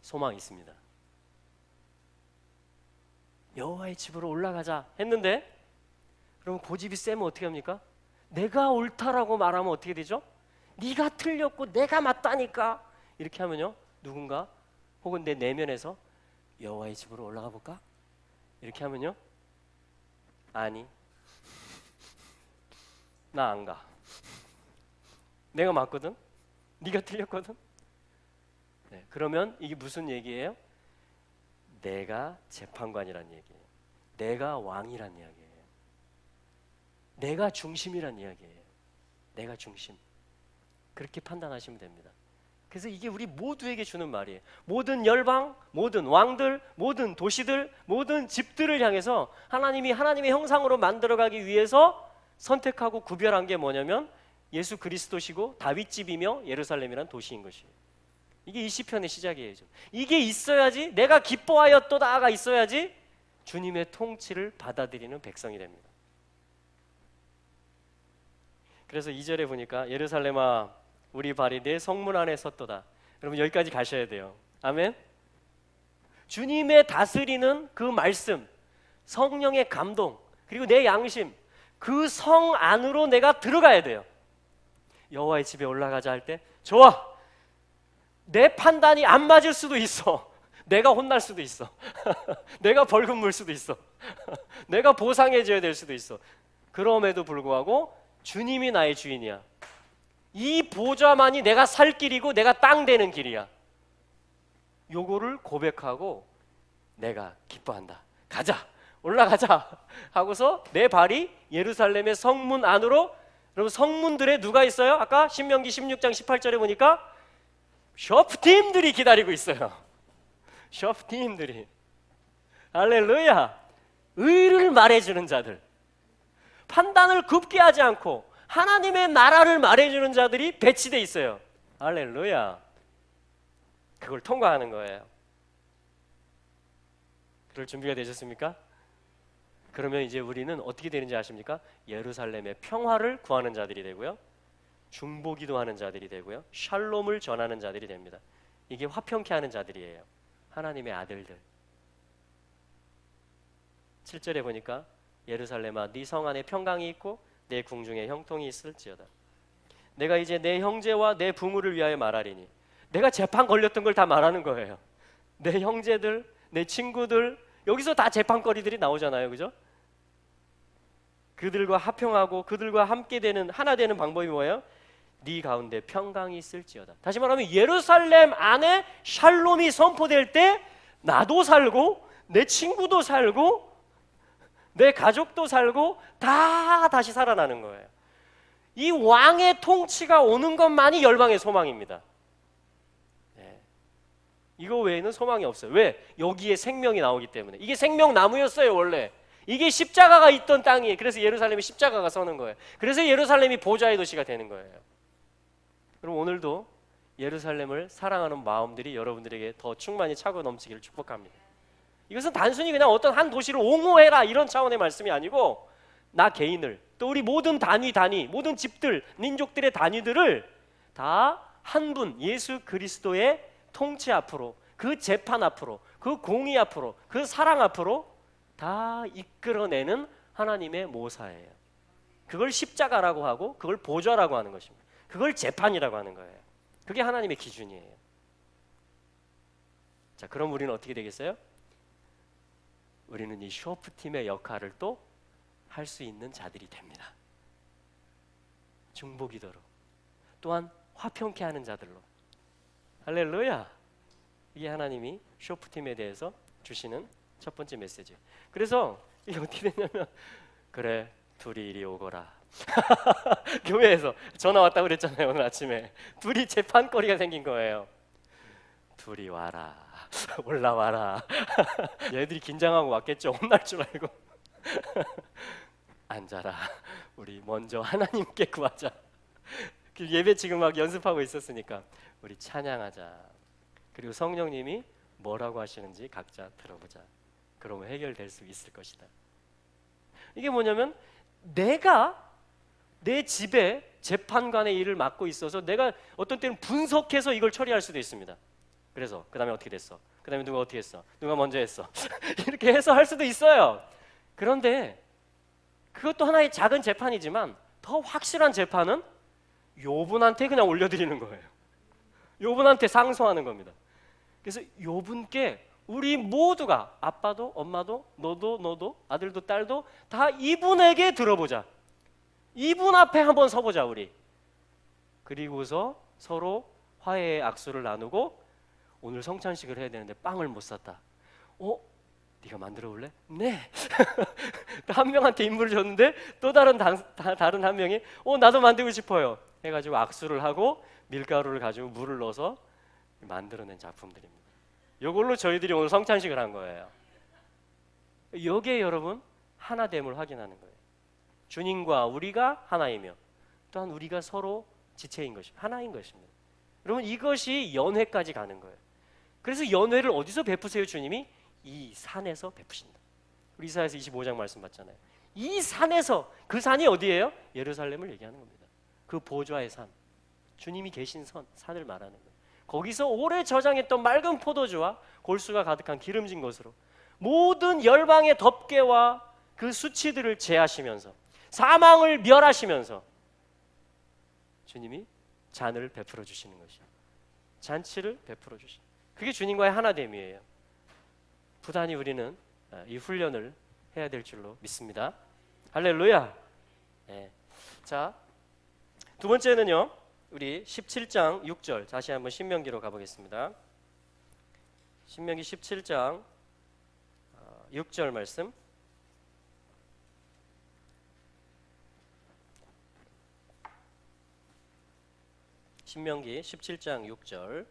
소망이 있습니다. 여호와의 집으로 올라가자 했는데, 그럼 고집이 세면 어떻게 합니까? 내가 옳다라고 말하면 어떻게 되죠? 네가 틀렸고 내가 맞다니까 이렇게 하면요, 누군가 혹은 내 내면에서 여호와의 집으로 올라가 볼까? 이렇게 하면요, 아니 나 안 가. 내가 맞거든. 네가 틀렸거든. 네, 그러면 이게 무슨 얘기예요? 내가 재판관이란 얘기예요. 내가 왕이란 이야기예요. 내가 중심이란 이야기예요. 내가 중심. 그렇게 판단하시면 됩니다. 그래서 이게 우리 모두에게 주는 말이에요. 모든 열방, 모든 왕들, 모든 도시들, 모든 집들을 향해서 하나님이 하나님의 형상으로 만들어가기 위해서 선택하고 구별한 게 뭐냐면 예수 그리스도시고 다윗집이며 예루살렘이란 도시인 것이에요. 이게 이 시편의 시작이에요. 이게 있어야지, 내가 기뻐하였도다가 있어야지 주님의 통치를 받아들이는 백성이 됩니다. 그래서 2절에 보니까 예루살렘아 우리 발이 내 성문 안에 섰도다. 여러분 여기까지 가셔야 돼요. 아멘. 주님의 다스리는 그 말씀, 성령의 감동, 그리고 내 양심, 그 성 안으로 내가 들어가야 돼요. 여호와의 집에 올라가자 할 때 좋아, 내 판단이 안 맞을 수도 있어. 내가 혼날 수도 있어. 내가 벌금 물 수도 있어. 내가 보상해 줘야 될 수도 있어. 그럼에도 불구하고 주님이 나의 주인이야. 이 보좌만이 내가 살 길이고 내가 땅 되는 길이야. 요거를 고백하고 내가 기뻐한다. 가자, 올라가자 하고서 내 발이 예루살렘의 성문 안으로. 여러분 성문들에 누가 있어요? 아까 신명기 16장 18절에 보니까 셔프팀들이 기다리고 있어요. 셔프팀들이. 할렐루야. 의를 말해주는 자들, 판단을 굽게 하지 않고 하나님의 나라를 말해주는 자들이 배치되어 있어요. 할렐루야. 그걸 통과하는 거예요. 그럴 준비가 되셨습니까? 그러면 이제 우리는 어떻게 되는지 아십니까? 예루살렘의 평화를 구하는 자들이 되고요, 중보기도 하는 자들이 되고요, 샬롬을 전하는 자들이 됩니다. 이게 화평케 하는 자들이에요. 하나님의 아들들. 7절에 보니까 예루살렘아 네 성 안에 평강이 있고 내 궁중에 형통이 있을지어다. 내가 이제 내 형제와 내 부모를 위하여 말하리니. 내가 재판 걸렸던 걸 다 말하는 거예요. 내 형제들, 내 친구들, 여기서 다 재판거리들이 나오잖아요. 그죠? 그들과 화평하고 그들과 함께 되는, 하나 되는 방법이 뭐예요? 네 가운데 평강이 있을지어다. 다시 말하면 예루살렘 안에 샬롬이 선포될 때 나도 살고 내 친구도 살고 내 가족도 살고 다 다시 살아나는 거예요. 이 왕의 통치가 오는 것만이 열방의 소망입니다. 네. 이거 외에는 소망이 없어요. 왜? 여기에 생명이 나오기 때문에. 이게 생명나무였어요 원래. 이게 십자가가 있던 땅이에요. 그래서 예루살렘에 십자가가 서는 거예요. 그래서 예루살렘이 보좌의 도시가 되는 거예요. 그럼 오늘도 예루살렘을 사랑하는 마음들이 여러분들에게 더 충만히 차고 넘치기를 축복합니다. 이것은 단순히 그냥 어떤 한 도시를 옹호해라 이런 차원의 말씀이 아니고, 나 개인을, 또 우리 모든 단위, 모든 집들, 민족들의 단위들을 다 한 분 예수 그리스도의 통치 앞으로, 그 재판 앞으로, 그 공의 앞으로, 그 사랑 앞으로 다 이끌어내는 하나님의 모사예요. 그걸 십자가라고 하고 그걸 보좌라고 하는 것입니다. 그걸 재판이라고 하는 거예요. 그게 하나님의 기준이에요. 자, 그럼 우리는 어떻게 되겠어요? 우리는 이 쇼프팀의 역할을 또 할 수 있는 자들이 됩니다. 중보기도로, 또한 화평케 하는 자들로. 할렐루야. 이게 하나님이 쇼프팀에 대해서 주시는 첫 번째 메시지. 그래서 이게 어떻게 되냐면, 그래 둘이 이리 오거라. 교회에서 전화 왔다고 그랬잖아요. 오늘 아침에 둘이 재판거리가 생긴 거예요. 둘이 와라. 올라와라. 얘들이 긴장하고 왔겠죠. 혼날 줄 알고. 앉아라. 우리 먼저 하나님께 구하자. 그 예배 지금 막 연습하고 있었으니까 우리 찬양하자. 그리고 성령님이 뭐라고 하시는지 각자 들어보자. 그러면 해결될 수 있을 것이다. 이게 뭐냐면, 내가 내 집에 재판관의 일을 맡고 있어서 내가 어떤 때는 분석해서 이걸 처리할 수도 있습니다. 그래서 그 다음에 어떻게 됐어? 그 다음에 누가 어떻게 했어? 누가 먼저 했어? 이렇게 해서 할 수도 있어요. 그런데 그것도 하나의 작은 재판이지만 더 확실한 재판은 욥분한테 그냥 올려드리는 거예요. 욥분한테 상소하는 겁니다. 그래서 욥분께 우리 모두가, 아빠도 엄마도 너도 아들도 딸도 다 이분에게 들어보자. 이분 앞에 한번 서보자 우리. 그리고서 서로 화해의 악수를 나누고, 오늘 성찬식을 해야 되는데 빵을 못 샀다. 네가 만들어 볼래? 네. 또 한 명한테 임무를 줬는데 또 다른 한 명이 나도 만들고 싶어요 해가지고 악수를 하고 밀가루를 가지고 물을 넣어서 만들어낸 작품들입니다. 이걸로 저희들이 오늘 성찬식을 한 거예요. 여기에 여러분 하나됨을 확인하는 거예요. 주님과 우리가 하나이며 또한 우리가 서로 지체인 것입니다. 하나인 것입니다. 여러분 이것이 연회까지 가는 거예요. 그래서 연회를 어디서 베푸세요? 주님이 이 산에서 베푸신다. 우리 이사야서 25장 말씀 봤잖아요. 이 산에서, 그 산이 어디예요? 예루살렘을 얘기하는 겁니다. 그 보좌의 산, 주님이 계신 산을 말하는 거예요. 거기서 오래 저장했던 맑은 포도주와 골수가 가득한 기름진 것으로 모든 열방의 덮개와 그 수치들을 제하시면서 사망을 멸하시면서 주님이 잔을 베풀어 주시는 것이에요. 잔치를 베풀어 주시는, 그게 주님과의 하나됨이에요. 부단히 우리는 이 훈련을 해야 될 줄로 믿습니다. 할렐루야. 네. 자, 두 번째는요, 우리 17장 6절 다시 한번 신명기로 가보겠습니다. 신명기 17장 6절 말씀. 신명기 17장 6절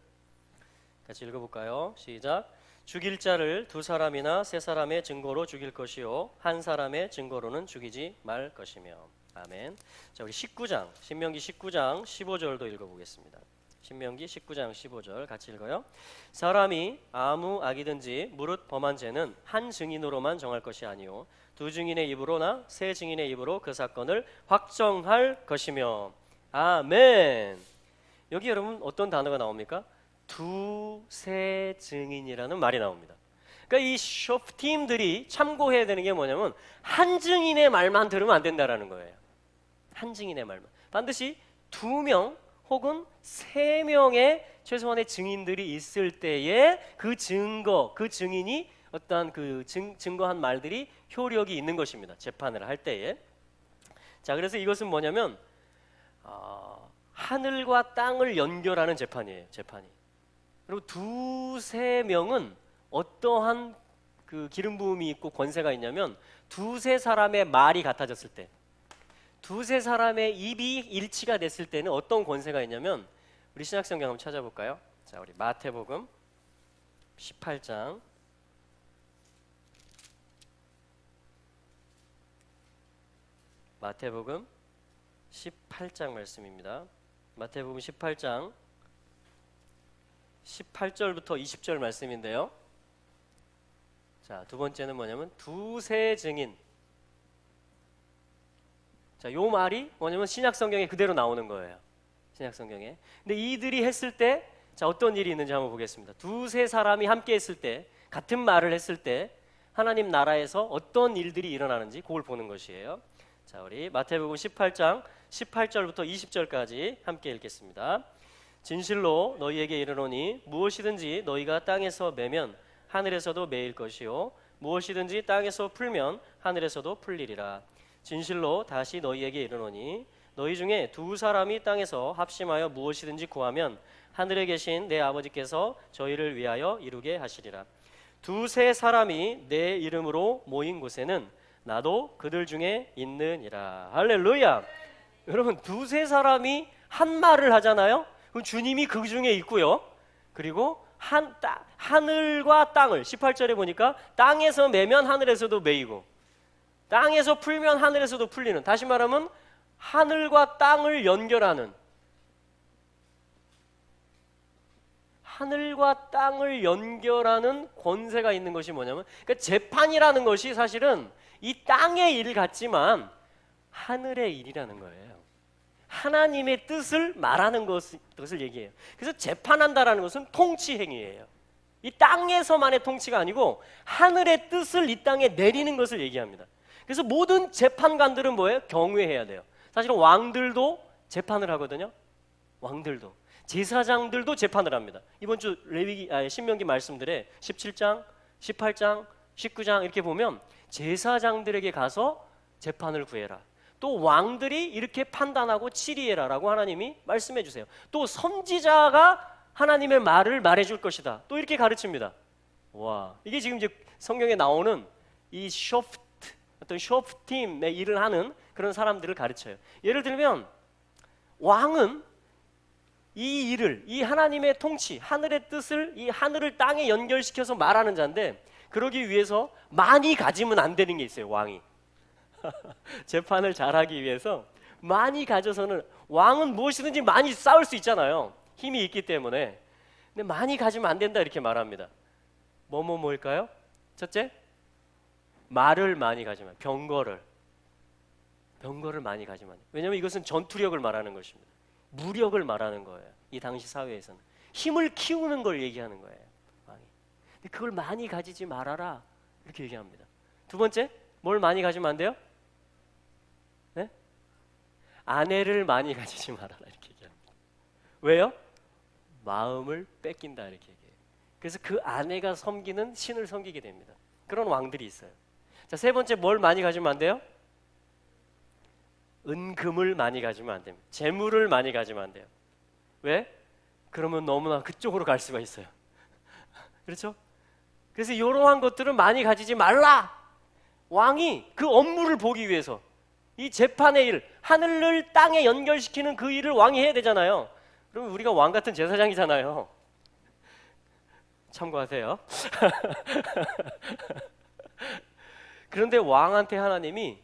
같이 읽어볼까요? 시작. 죽일 자를 두 사람이나 세 사람의 증거로 죽일 것이요 한 사람의 증거로는 죽이지 말 것이며. 아멘. 자, 우리 19장 신명기 19장 15절도 읽어보겠습니다. 신명기 19장 15절 같이 읽어요. 사람이 아무 악이든지 무릇 범한 죄는 한 증인으로만 정할 것이 아니요 두 증인의 입으로나 세 증인의 입으로 그 사건을 확정할 것이며. 아멘. 여기 여러분 어떤 단어가 나옵니까? 두세 증인이라는 말이 나옵니다. 그러니까 이 쇼프팀들이 참고해야 되는 게 뭐냐면 한 증인의 말만 들으면 안 된다라는 거예요. 한 증인의 말만. 반드시 2명 혹은 3명의 최소한의 증인들이 있을 때에 그 증거, 그 증인이 어떤 그 증거한 말들이 효력이 있는 것입니다. 재판을 할 때에. 자, 그래서 이것은 뭐냐면 하늘과 땅을 연결하는 재판이에요. 재판이. 그리고 2-3명은 어떠한 그 기름 부음이 있고 권세가 있냐면 2-3 사람의 말이 같아졌을 때, 2-3 사람의 입이 일치가 됐을 때는 어떤 권세가 있냐면, 우리 신약성경 한번 찾아볼까요? 자, 우리 마태복음 18장 마태복음 18장 말씀입니다. 마태복음 18장 18절부터 20절 말씀인데요. 자, 두 번째는 뭐냐면 두세 증인. 자, 요 말이 뭐냐면 신약 성경에 그대로 나오는 거예요. 신약 성경에. 근데 이들이 했을 때, 자, 어떤 일이 있는지 한번 보겠습니다. 두세 사람이 함께 했을 때, 같은 말을 했을 때 하나님 나라에서 어떤 일들이 일어나는지 그걸 보는 것이에요. 자, 우리 마태복음 18장 18절부터 20절까지 함께 읽겠습니다. 진실로 너희에게 이르노니 무엇이든지 너희가 땅에서 매면 하늘에서도 매일 것이요 무엇이든지 땅에서 풀면 하늘에서도 풀리리라. 진실로 다시 너희에게 이르노니 너희 중에 2 사람이 땅에서 합심하여 무엇이든지 구하면 하늘에 계신 내 아버지께서 저희를 위하여 이루게 하시리라. 2-3 사람이 내 이름으로 모인 곳에는 나도 그들 중에 있느니라. 할렐루야. 여러분 2-3 사람이 한 말을 하잖아요. 그럼 주님이 그 중에 있고요. 그리고 하늘과 땅을 18절에 보니까 땅에서 매면 하늘에서도 매이고 땅에서 풀면 하늘에서도 풀리는, 다시 말하면 하늘과 땅을 연결하는, 하늘과 땅을 연결하는 권세가 있는 것이 뭐냐면, 그러니까 재판이라는 것이 사실은 이 땅의 일 같지만 하늘의 일이라는 거예요. 하나님의 뜻을 말하는 것을 얘기해요. 그래서 재판한다라는 것은 통치 행위예요. 이 땅에서만의 통치가 아니고 하늘의 뜻을 이 땅에 내리는 것을 얘기합니다. 그래서 모든 재판관들은 뭐예요? 경외해야 돼요. 사실은 왕들도 재판을 하거든요. 왕들도, 제사장들도 재판을 합니다. 이번 주 신명기 말씀들에 17장, 18장, 19장 이렇게 보면 제사장들에게 가서 재판을 구해라. 또 왕들이 이렇게 판단하고 치리해라라고 하나님이 말씀해 주세요. 또 선지자가 하나님의 말을 말해줄 것이다. 또 이렇게 가르칩니다. 와, 이게 지금 이제 성경에 나오는 이 쇼프트, 어떤 쇼프팀의 일을 하는 그런 사람들을 가르쳐요. 예를 들면 왕은 이 일을, 이 하나님의 통치, 하늘의 뜻을 이 하늘을 땅에 연결시켜서 말하는 자인데, 그러기 위해서 많이 가지면 안 되는 게 있어요. 왕이 재판을 잘하기 위해서 많이 가져서는, 왕은 무엇이든지 많이 싸울 수 있잖아요. 힘이 있기 때문에. 근데 많이 가지면 안 된다 이렇게 말합니다. 뭘까요? 첫째, 말을 많이 가지면, 병거를 많이 가지면 안 돼요. 왜냐하면 이것은 전투력을 말하는 것입니다. 무력을 말하는 거예요. 이 당시 사회에서는 힘을 키우는 걸 얘기하는 거예요, 왕이. 근데 그걸 많이 가지지 말아라 이렇게 얘기합니다. 두 번째, 뭘 많이 가지면 안 돼요? 네? 아내를 많이 가지지 말아라 이렇게 얘기합니다. 왜요? 마음을 뺏긴다 이렇게 얘기해요. 그래서 그 아내가 섬기는 신을 섬기게 됩니다. 그런 왕들이 있어요. 자, 세 번째, 뭘 많이 가지면 안 돼요? 은금을 많이 가지면 안 됩니다. 재물을 많이 가지면 안 돼요. 왜? 그러면 너무나 그쪽으로 갈 수가 있어요. 그렇죠? 그래서 이러한 것들은 많이 가지지 말라. 왕이 그 업무를 보기 위해서, 이 재판의 일, 하늘을 땅에 연결시키는 그 일을 왕이 해야 되잖아요. 그러면 우리가 왕 같은 제사장이잖아요. 참고하세요. 그런데 왕한테 하나님이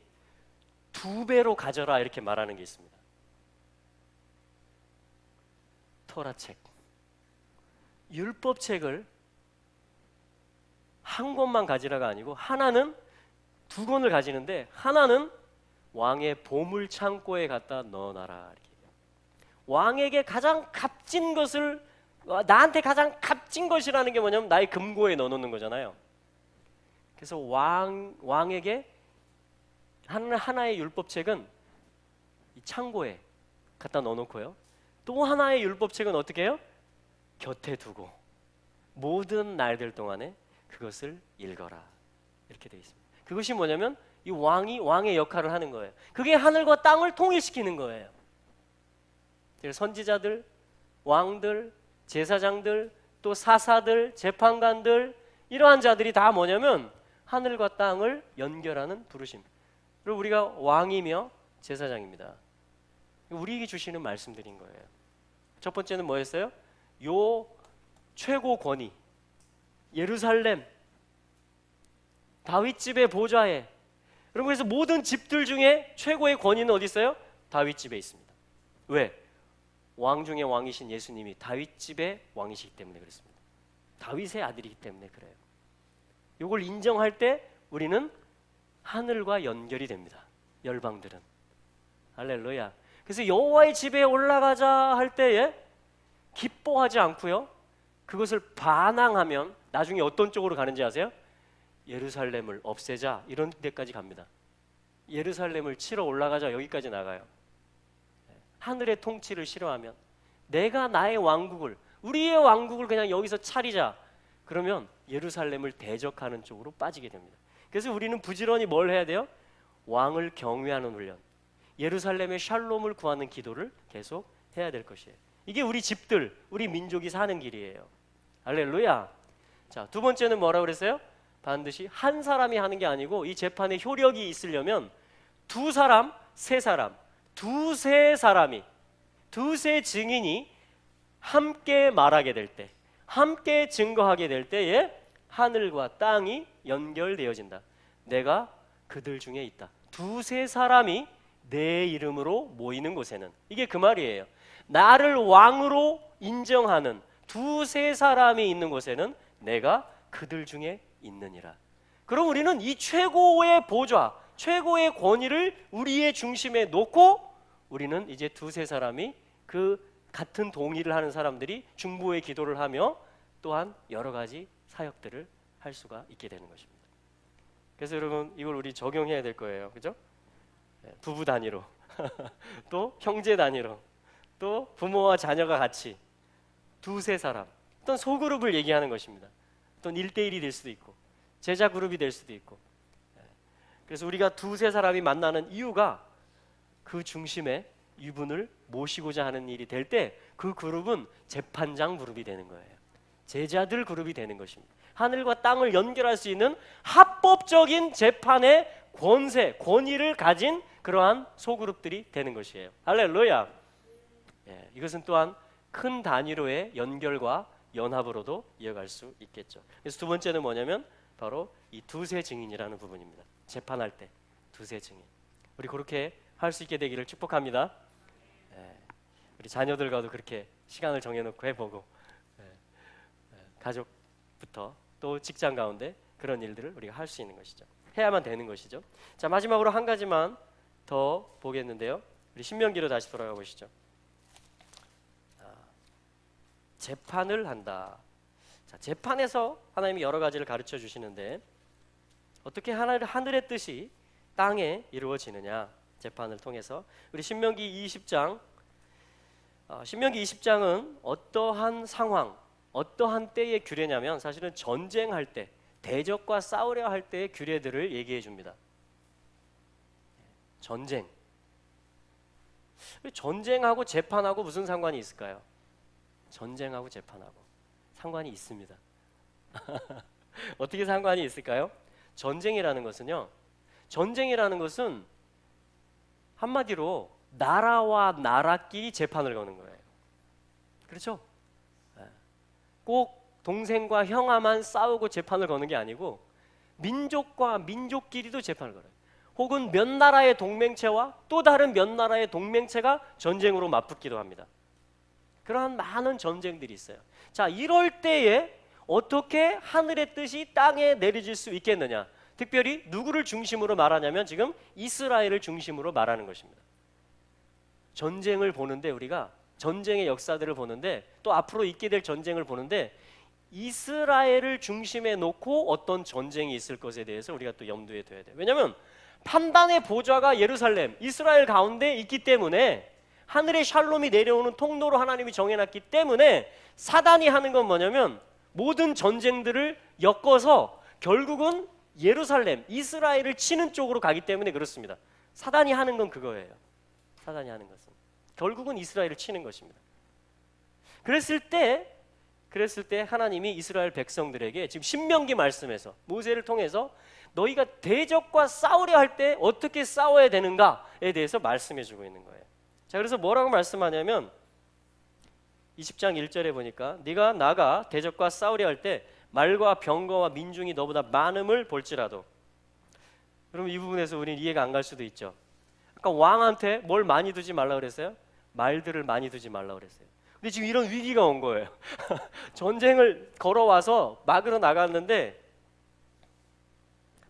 2배로 가져라 이렇게 말하는 게 있습니다. 토라책, 율법책을 한 권만 가지라가 아니고 하나는 2권을 가지는데, 하나는 왕의 보물 창고에 갖다 넣어놔라 이렇게. 왕에게 가장 값진 것을, 나한테 가장 값진 것이라는 게 뭐냐면 나의 금고에 넣어놓는 거잖아요. 그래서 왕에게 하나의 율법책은 이 창고에 갖다 넣어놓고요, 또 하나의 율법책은 어떻게 해요? 곁에 두고 모든 날들 동안에 그것을 읽어라 이렇게 되어 있습니다. 그것이 뭐냐면 이 왕이 왕의 역할을 하는 거예요. 그게 하늘과 땅을 통일시키는 거예요. 선지자들, 왕들, 제사장들, 또 사사들, 재판관들, 이러한 자들이 다 뭐냐면 하늘과 땅을 연결하는 부르심. 그리고 우리가 왕이며 제사장입니다. 우리에게 주시는 말씀들인 거예요. 첫 번째는 뭐였어요? 요 최고 권위, 예루살렘 다윗 집의 보좌에. 여러분, 그래서 모든 집들 중에 최고의 권위는 어디 있어요? 다윗 집에 있습니다. 왜? 왕 중에 왕이신 예수님이 다윗 집의 왕이시기 때문에 그렇습니다. 다윗의 아들이기 때문에 그래요. 이걸 인정할 때 우리는 하늘과 연결이 됩니다. 열방들은. 할렐루야. 그래서 여호와의 집에 올라가자 할 때에 기뻐하지 않고요, 그것을 반항하면 나중에 어떤 쪽으로 가는지 아세요? 예루살렘을 없애자 이런 데까지 갑니다. 예루살렘을 치러 올라가자 여기까지 나가요. 하늘의 통치를 싫어하면, 내가 나의 왕국을, 우리의 왕국을 그냥 여기서 차리자, 그러면 예루살렘을 대적하는 쪽으로 빠지게 됩니다. 그래서 우리는 부지런히 뭘 해야 돼요? 왕을 경외하는 훈련, 예루살렘의 샬롬을 구하는 기도를 계속 해야 될 것이에요. 이게 우리 집들, 우리 민족이 사는 길이에요. 할렐루야. 자, 두 번째는 뭐라고 그랬어요? 반드시 한 사람이 하는 게 아니고, 이 재판에 효력이 있으려면 두 사람, 세 사람, 두세 사람이, 두세 증인이 함께 말하게 될 때, 함께 증거하게 될 때에 하늘과 땅이 연결되어진다. 내가 그들 중에 있다. 두세 사람이 내 이름으로 모이는 곳에는, 이게 그 말이에요. 나를 왕으로 인정하는 두세 사람이 있는 곳에는 내가 그들 중에 있느니라. 그럼 우리는 이 최고의 보좌, 최고의 권위를 우리의 중심에 놓고, 우리는 이제 두세 사람이, 그 같은 동의를 하는 사람들이 중보의 기도를 하며 또한 여러 가지 사역들을 할 수가 있게 되는 것입니다. 그래서 여러분, 이걸 우리 적용해야 될 거예요. 그죠? 부부 단위로 또 형제 단위로, 또 부모와 자녀가 같이 두세 사람, 어떤 소그룹을 얘기하는 것입니다. 또는 1대1이 될 수도 있고 제자 그룹이 될 수도 있고. 그래서 우리가 두세 사람이 만나는 이유가 그 중심에 이분을 모시고자 하는 일이 될 때 그 그룹은 재판장 그룹이 되는 거예요. 제자들 그룹이 되는 것입니다. 하늘과 땅을 연결할 수 있는 합법적인 재판의 권세, 권위를 가진 그러한 소그룹들이 되는 것이에요. 할렐루야. 예, 이것은 또한 큰 단위로의 연결과 연합으로도 이어갈 수 있겠죠. 그래서 두 번째는 뭐냐면 바로 이 두세 증인이라는 부분입니다. 재판할 때 두세 증인. 우리 그렇게 할 수 있게 되기를 축복합니다. 예, 우리 자녀들과도 그렇게 시간을 정해놓고 해보고, 가족부터 또 직장 가운데 그런 일들을 우리가 할 수 있는 것이죠. 해야만 되는 것이죠. 자, 마지막으로 한 가지만 더 보겠는데요. 우리 신명기로 다시 돌아가 보시죠. 재판을 한다. 자, 재판에서 하나님이 여러 가지를 가르쳐 주시는데 어떻게 하늘의 뜻이 땅에 이루어지느냐, 재판을 통해서. 우리 신명기 20장, 신명기 20장은 어떠한 상황, 어떠한 때의 규례냐면 사실은 전쟁할 때, 대적과 싸우려 할 때의 규례들을 얘기해 줍니다. 전쟁하고 재판하고 무슨 상관이 있을까요? 전쟁하고 재판하고 상관이 있습니다. 어떻게 상관이 있을까요? 전쟁이라는 것은 한마디로 나라와 나라끼리 재판을 거는 거예요. 그렇죠? 꼭 동생과 형아만 싸우고 재판을 거는 게 아니고 민족과 민족끼리도 재판을 걸어요. 혹은 몇 나라의 동맹체와 또 다른 몇 나라의 동맹체가 전쟁으로 맞붙기도 합니다. 그러한 많은 전쟁들이 있어요. 자, 이럴 때에 어떻게 하늘의 뜻이 땅에 내려질 수 있겠느냐? 특별히 누구를 중심으로 말하냐면 지금 이스라엘을 중심으로 말하는 것입니다. 전쟁을 보는데, 우리가 전쟁의 역사들을 보는데, 또 앞으로 있게 될 전쟁을 보는데 이스라엘을 중심에 놓고 어떤 전쟁이 있을 것에 대해서 우리가 또 염두에 둬야 돼요. 왜냐하면 판단의 보좌가 예루살렘, 이스라엘 가운데 있기 때문에, 하늘의 샬롬이 내려오는 통로로 하나님이 정해놨기 때문에 사단이 하는 건 뭐냐면 모든 전쟁들을 엮어서 결국은 예루살렘, 이스라엘을 치는 쪽으로 가기 때문에 그렇습니다. 사단이 하는 건 그거예요. 사단이 하는 것은 결국은 이스라엘을 치는 것입니다. 그랬을 때 하나님이 이스라엘 백성들에게 지금 신명기 말씀에서 모세를 통해서 너희가 대적과 싸우려 할 때 어떻게 싸워야 되는가에 대해서 말씀해 주고 있는 거예요. 자, 그래서 뭐라고 말씀하냐면 20장 1절에 보니까 네가 나가 대적과 싸우려 할 때 말과 병거와 민중이 너보다 많음을 볼지라도. 그럼 이 부분에서 우리는 이해가 안 갈 수도 있죠. 아까 왕한테 뭘 많이 두지 말라 그랬어요? 말들을 많이 두지 말라 그랬어요. 근데 지금 이런 위기가 온 거예요. 전쟁을 걸어와서 막으러 나갔는데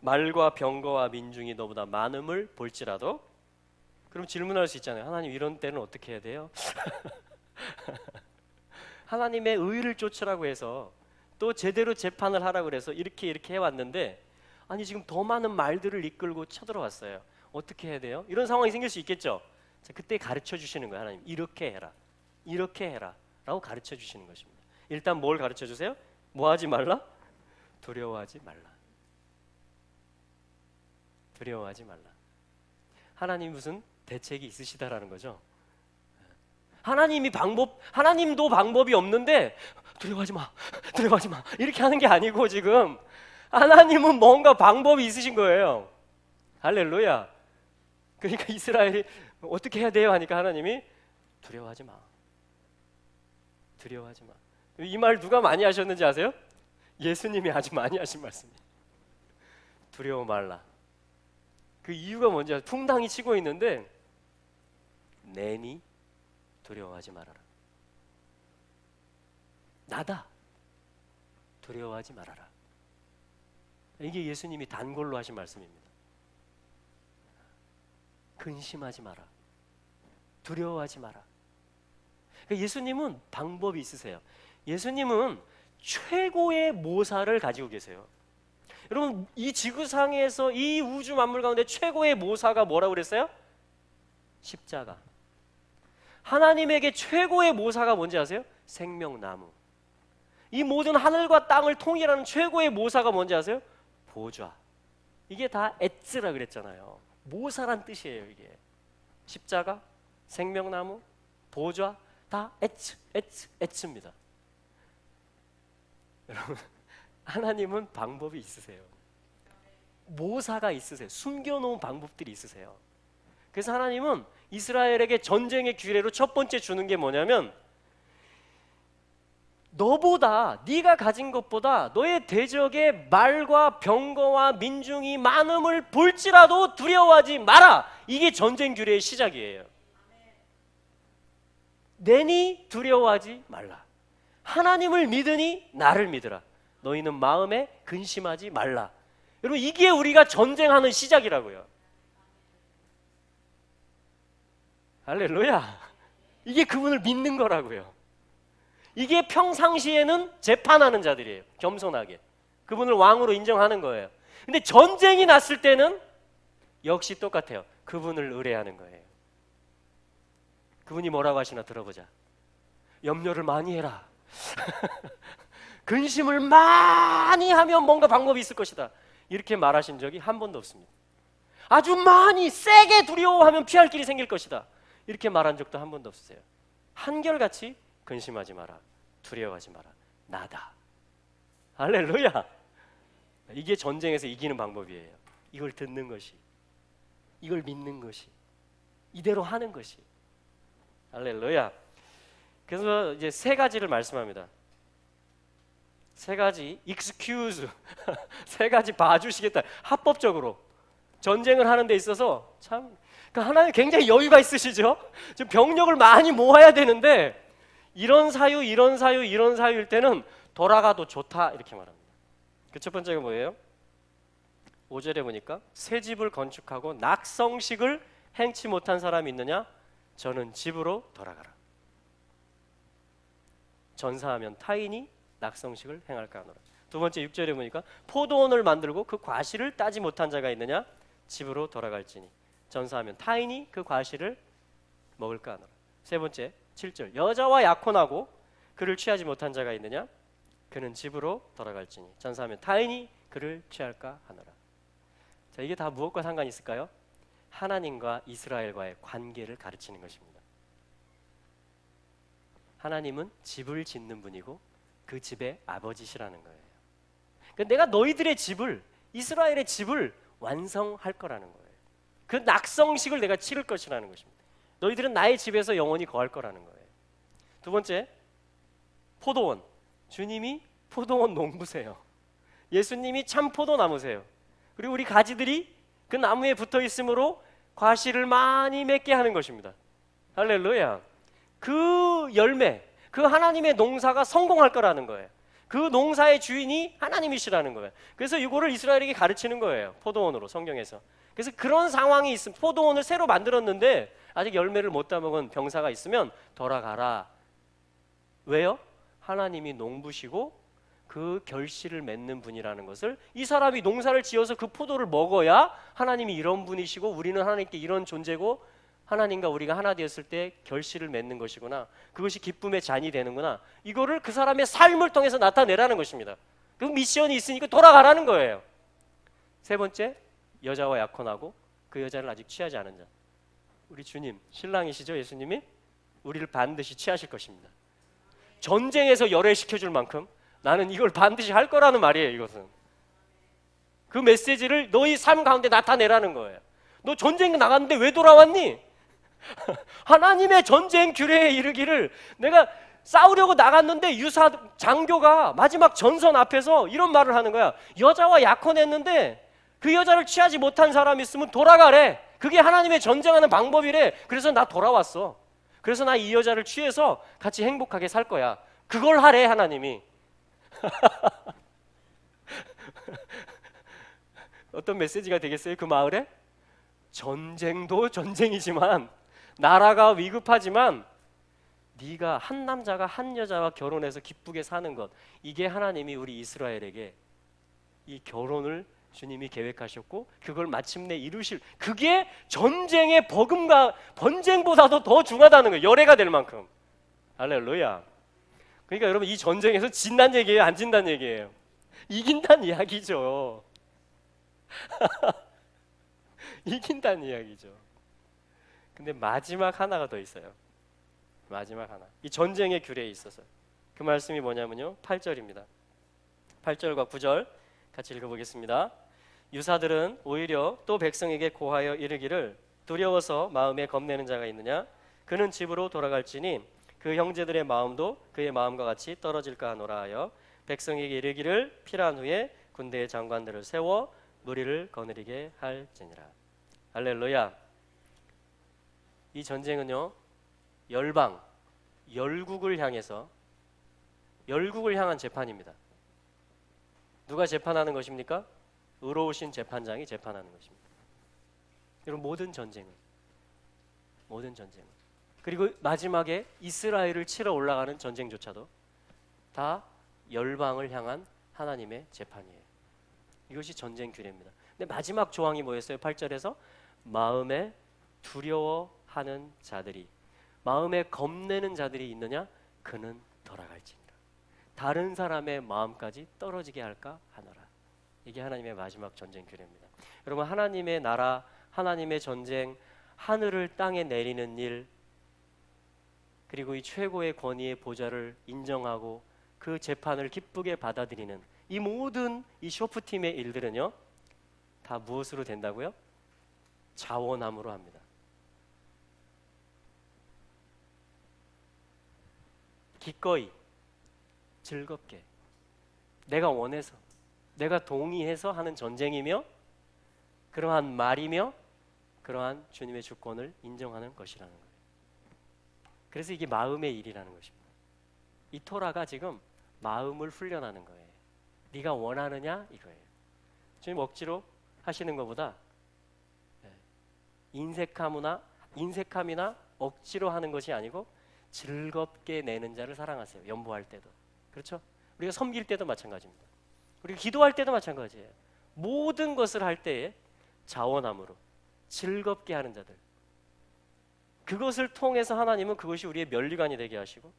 말과 병거와 민중이 너보다 많음을 볼지라도. 그럼 질문할 수 있잖아요. 하나님, 이런 때는 어떻게 해야 돼요? 하나님의 의를 쫓으라고 해서 또 제대로 재판을 하라고 그래서 이렇게 해왔는데, 아니 지금 더 많은 말들을 이끌고 쳐들어왔어요. 어떻게 해야 돼요? 이런 상황이 생길 수 있겠죠. 자, 그때 가르쳐 주시는 거예요. 하나님, 이렇게 해라 라고 가르쳐 주시는 것입니다. 일단 뭘 가르쳐 주세요? 뭐 하지 말라? 두려워하지 말라. 두려워하지 말라. 하나님 무슨 대책이 있으시다라는 거죠. 하나님도 방법이 없는데 두려워하지 마 이렇게 하는 게 아니고, 지금 하나님은 뭔가 방법이 있으신 거예요. 할렐루야. 그러니까 이스라엘이 어떻게 해야 돼요 하니까 하나님이 두려워하지 마. 이 말 누가 많이 하셨는지 아세요? 예수님이 아주 많이 하신 말씀이에요. 두려워 말라. 그 이유가 뭔지 아세요? 풍당이 치고 있는데 내니 두려워하지 말아라. 나다. 두려워하지 말아라. 이게 예수님이 단골로 하신 말씀입니다. 근심하지 마라. 두려워하지 마라. 그러니까 예수님은 방법이 있으세요. 예수님은 최고의 모사를 가지고 계세요. 여러분, 이 지구상에서 이 우주 만물 가운데 최고의 모사가 뭐라고 그랬어요? 십자가. 하나님에게 최고의 모사가 뭔지 아세요? 생명나무. 이 모든 하늘과 땅을 통일하는 최고의 모사가 뭔지 아세요? 보좌. 이게 다 에츠라 그랬잖아요. 모사란 뜻이에요. 이게 십자가, 생명나무, 보좌 다 에츠입니다. 여러분, 하나님은 방법이 있으세요. 모사가 있으세요. 숨겨놓은 방법들이 있으세요. 그래서 하나님은 이스라엘에게 전쟁의 규례로 첫 번째 주는 게 뭐냐면, 너보다, 네가 가진 것보다 너의 대적의 말과 병거와 민중이 많음을 볼지라도 두려워하지 마라. 이게 전쟁 규례의 시작이에요. 내니 두려워하지 말라. 하나님을 믿으니 나를 믿으라. 너희는 마음에 근심하지 말라. 여러분, 이게 우리가 전쟁하는 시작이라고요. 할렐루야. 이게 그분을 믿는 거라고요. 이게 평상시에는 재판하는 자들이에요. 겸손하게 그분을 왕으로 인정하는 거예요. 근데 전쟁이 났을 때는 역시 똑같아요. 그분을 의뢰하는 거예요. 그분이 뭐라고 하시나 들어보자. 염려를 많이 해라. 근심을 많이 하면 뭔가 방법이 있을 것이다. 이렇게 말하신 적이 한 번도 없습니다. 아주 많이 세게 두려워하면 피할 길이 생길 것이다. 이렇게 말한 적도 한 번도 없으세요. 한결같이 근심하지 마라. 두려워하지 마라. 나다. 할렐루야. 이게 전쟁에서 이기는 방법이에요. 이걸 듣는 것이, 이걸 믿는 것이, 이대로 하는 것이. 할렐루야. 그래서 이제 세 가지를 말씀합니다. 세 가지 excuse 세 가지 봐주시겠다. 합법적으로 전쟁을 하는 데 있어서 참, 그러니까 하나님 굉장히 여유가 있으시죠. 지금 병력을 많이 모아야 되는데 이런 사유, 이런 사유, 이런 사유일 때는 돌아가도 좋다 이렇게 말합니다. 그 첫 번째가 뭐예요? 5절에 보니까 새 집을 건축하고 낙성식을 행치 못한 사람이 있느냐? 저는 집으로 돌아가라. 전사하면 타인이 낙성식을 행할까 하노라. 두 번째 6절에 보니까 포도원을 만들고 그 과실을 따지 못한 자가 있느냐? 집으로 돌아갈지니 전사하면 타인이 그 과실을 먹을까 하노라. 세 번째 7절 여자와 약혼하고 그를 취하지 못한 자가 있느냐? 그는 집으로 돌아갈지니 전사하면 타인이 그를 취할까 하노라. 자, 이게 다 무엇과 상관이 있을까요? 하나님과 이스라엘과의 관계를 가르치는 것입니다. 하나님은 집을 짓는 분이고 그 집의 아버지시라는 거예요. 그러니까 내가 너희들의 집을, 이스라엘의 집을 완성할 거라는 거예요. 그 낙성식을 내가 치를 것이라는 것입니다. 너희들은 나의 집에서 영원히 거할 거라는 거예요. 두 번째, 포도원. 주님이 포도원 농부세요. 예수님이 참 포도나무세요. 그리고 우리 가지들이 그 나무에 붙어 있으므로 과실을 많이 맺게 하는 것입니다. 할렐루야. 그 열매, 그 하나님의 농사가 성공할 거라는 거예요. 그 농사의 주인이 하나님이시라는 거예요. 그래서 이거를 이스라엘에게 가르치는 거예요. 포도원으로, 성경에서. 그래서 그런 상황이 있으면, 포도원을 새로 만들었는데 아직 열매를 못 따먹은 병사가 있으면 돌아가라. 왜요? 하나님이 농부시고 그 결실을 맺는 분이라는 것을, 이 사람이 농사를 지어서 그 포도를 먹어야 하나님이 이런 분이시고 우리는 하나님께 이런 존재고 하나님과 우리가 하나 되었을 때 결실을 맺는 것이구나, 그것이 기쁨의 잔이 되는구나, 이거를 그 사람의 삶을 통해서 나타내라는 것입니다. 그 미션이 있으니까 돌아가라는 거예요. 세 번째, 여자와 약혼하고 그 여자를 아직 취하지 않은 자. 우리 주님, 신랑이시죠? 예수님이 우리를 반드시 취하실 것입니다. 전쟁에서 열애시켜줄 만큼 나는 이걸 반드시 할 거라는 말이에요. 이것은 그 메시지를 너희 삶 가운데 나타내라는 거예요. 너 전쟁 나갔는데 왜 돌아왔니? 하나님의 전쟁 규례에 이르기를, 내가 싸우려고 나갔는데 유사 장교가 마지막 전선 앞에서 이런 말을 하는 거야. 여자와 약혼했는데 그 여자를 취하지 못한 사람이 있으면 돌아가래. 그게 하나님의 전쟁하는 방법이래. 그래서 나 돌아왔어. 그래서 나 이 여자를 취해서 같이 행복하게 살 거야. 그걸 하래, 하나님이. 어떤 메시지가 되겠어요? 그 마을에? 전쟁도 전쟁이지만, 나라가 위급하지만 네가 한 남자가 한 여자와 결혼해서 기쁘게 사는 것, 이게 하나님이 우리 이스라엘에게 이 결혼을 주님이 계획하셨고 그걸 마침내 이루실, 그게 전쟁의 버금가 번쟁보다도 더 중하다는 거예요. 열애가 될 만큼. 할렐루야. 그러니까 여러분, 이 전쟁에서 진다는 얘기예요, 안 진다는 얘기예요? 이긴다는 이야기죠. 이긴다는 이야기죠. 근데 마지막 하나가 더 있어요. 마지막 하나. 이 전쟁의 규례에 있어서 그 말씀이 뭐냐면요, 8절입니다. 8절과 9절 같이 읽어보겠습니다. 유사들은 오히려 또 백성에게 고하여 이르기를 두려워서 마음에 겁내는 자가 있느냐? 그는 집으로 돌아갈지니 그 형제들의 마음도 그의 마음과 같이 떨어질까 하노라 하여 백성에게 이르기를 필요한 후에 군대의 장관들을 세워 무리를 거느리게 할지니라. 할렐루야. 이 전쟁은요, 열방, 열국을 향해서 열국을 향한 재판입니다. 누가 재판하는 것입니까? 의로우신 재판장이 재판하는 것입니다. 여러분, 모든 전쟁은 그리고 마지막에 이스라엘을 치러 올라가는 전쟁조차도 다 열방을 향한 하나님의 재판이에요. 이것이 전쟁 규례입니다. 근데 마지막 조항이 뭐였어요? 8절에서 마음에 두려워하는 자들이, 마음에 겁내는 자들이 있느냐? 그는 돌아갈지니라. 다른 사람의 마음까지 떨어지게 할까 하노라. 이게 하나님의 마지막 전쟁 규례입니다. 여러분, 하나님의 나라, 하나님의 전쟁, 하늘을 땅에 내리는 일, 그리고 이 최고의 권위의 보좌를 인정하고 그 재판을 기쁘게 받아들이는 이 모든 이 쇼프팀의 일들은요, 다 무엇으로 된다고요? 자원함으로 합니다. 기꺼이, 즐겁게, 내가 원해서, 내가 동의해서 하는 전쟁이며, 그러한 말이며, 그러한 주님의 주권을 인정하는 것이라는 거예요. 그래서 이게 마음의 일이라는 것입니다. 이 토라가 지금 마음을 훈련하는 거예요. 네가 원하느냐 이거예요. 주님 억지로 하시는 것보다 인색함이나 억지로 하는 것이 아니고 즐겁게 내는 자를 사랑하세요. 연보할 때도 그렇죠? 우리가 섬길 때도 마찬가지입니다. 우리가 기도할 때도 마찬가지예요. 모든 것을 할 때에 자원함으로 즐겁게 하는 자들, 그것을 통해서 하나님은 그것이 우리의 면류관이 되게 하시고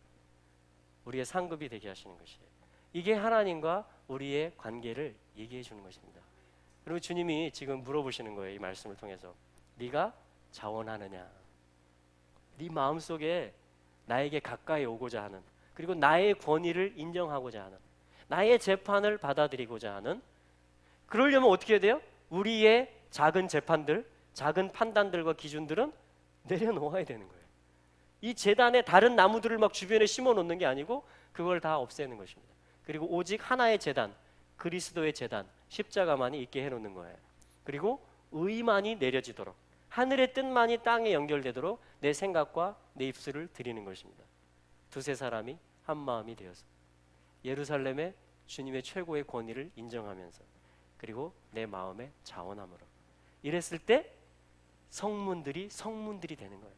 우리의 상급이 되게 하시는 것이에요. 이게 하나님과 우리의 관계를 얘기해 주는 것입니다. 그리고 주님이 지금 물어보시는 거예요. 이 말씀을 통해서 네가 자원하느냐, 네 마음속에 나에게 가까이 오고자 하는, 그리고 나의 권위를 인정하고자 하는, 나의 재판을 받아들이고자 하는, 그러려면 어떻게 해야 돼요? 우리의 작은 재판들, 작은 판단들과 기준들은 내려놓아야 되는 거예요. 이 제단에 다른 나무들을 막 주변에 심어 놓는 게 아니고 그걸 다 없애는 것입니다. 그리고 오직 하나의 제단, 그리스도의 제단, 십자가만이 있게 해놓는 거예요. 그리고 의만이 내려지도록, 하늘의 뜻만이 땅에 연결되도록 내 생각과 내 입술을 드리는 것입니다. 두세 사람이 한 마음이 되어서 예루살렘의 주님의 최고의 권위를 인정하면서, 그리고 내 마음의 자원함으로 이랬을 때 성문들이 되는 거예요.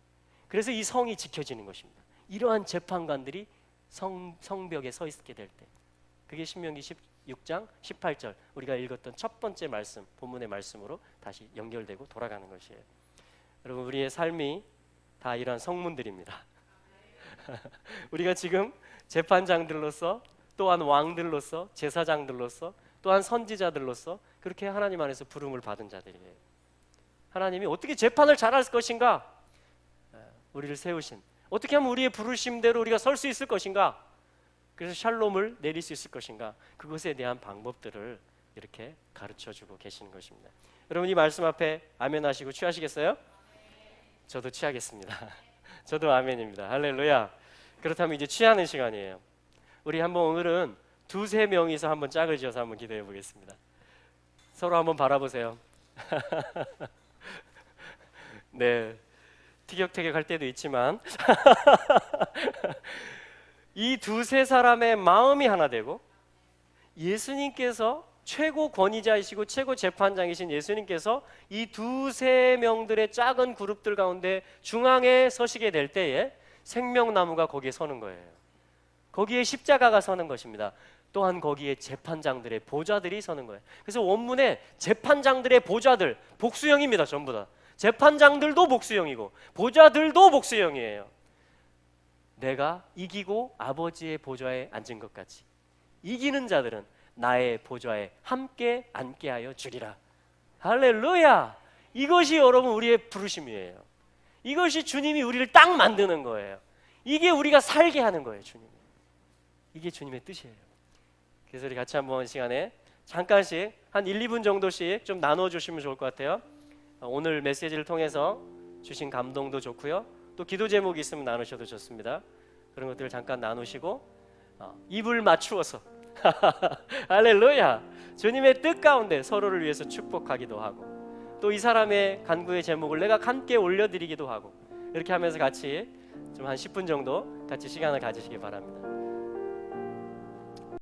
그래서 이 성이 지켜지는 것입니다. 이러한 재판관들이 성벽에 서 있게 될 때, 그게 신명기 16장 18절 우리가 읽었던 첫 번째 말씀, 본문의 말씀으로 다시 연결되고 돌아가는 것이에요. 여러분, 우리의 삶이 다 이러한 성문들입니다. 우리가 지금 재판장들로서, 또한 왕들로서, 제사장들로서, 또한 선지자들로서 그렇게 하나님 안에서 부름을 받은 자들이에요. 하나님이 어떻게 재판을 잘할 것인가? 우리를 세우신, 어떻게 하면 우리의 부르심대로 우리가 설 수 있을 것인가? 그래서 샬롬을 내릴 수 있을 것인가? 그것에 대한 방법들을 이렇게 가르쳐주고 계시는 것입니다. 여러분, 이 말씀 앞에 아멘 하시고 취하시겠어요? 저도 취하겠습니다. 저도 아멘입니다. 할렐루야. 그렇다면 이제 취하는 시간이에요. 우리 한번 오늘은 두세 명이서 한번 짝을 지어서 한번 기도해 보겠습니다. 서로 한번 바라보세요. 네, 티격태격할 때도 있지만 이 두세 사람의 마음이 하나 되고, 예수님께서 최고 권위자이시고 최고 재판장이신 예수님께서 이 두세 명들의 작은 그룹들 가운데 중앙에 서시게 될 때에 생명나무가 거기에 서는 거예요. 거기에 십자가가 서는 것입니다. 또한 거기에 재판장들의 보좌들이 서는 거예요. 그래서 원문에 재판장들의 보좌들, 복수형입니다. 전부 다. 재판장들도 복수형이고 보좌들도 복수형이에요. 내가 이기고 아버지의 보좌에 앉은 것 같이 이기는 자들은 나의 보좌에 함께 앉게 하여 주리라. 할렐루야. 이것이 여러분 우리의 부르심이에요. 이것이 주님이 우리를 딱 만드는 거예요. 이게 우리가 살게 하는 거예요. 주님이. 이게 주님의 뜻이에요. 그래서 우리 같이 한번 이 시간에 잠깐씩 한 1, 2분 정도씩 좀 나눠주시면 좋을 것 같아요. 오늘 메시지를 통해서 주신 감동도 좋고요. 또 기도 제목이 있으면 나누셔도 좋습니다. 그런 것들을 잠깐 나누시고 입을 맞추어서 할렐루야, 주님의 뜻 가운데 서로를 위해서 축복하기도 하고, 또 이 사람의 간구의 제목을 내가 함께 올려드리기도 하고, 이렇게 하면서 같이 좀 한 10분 정도 같이 시간을 가지시기 바랍니다.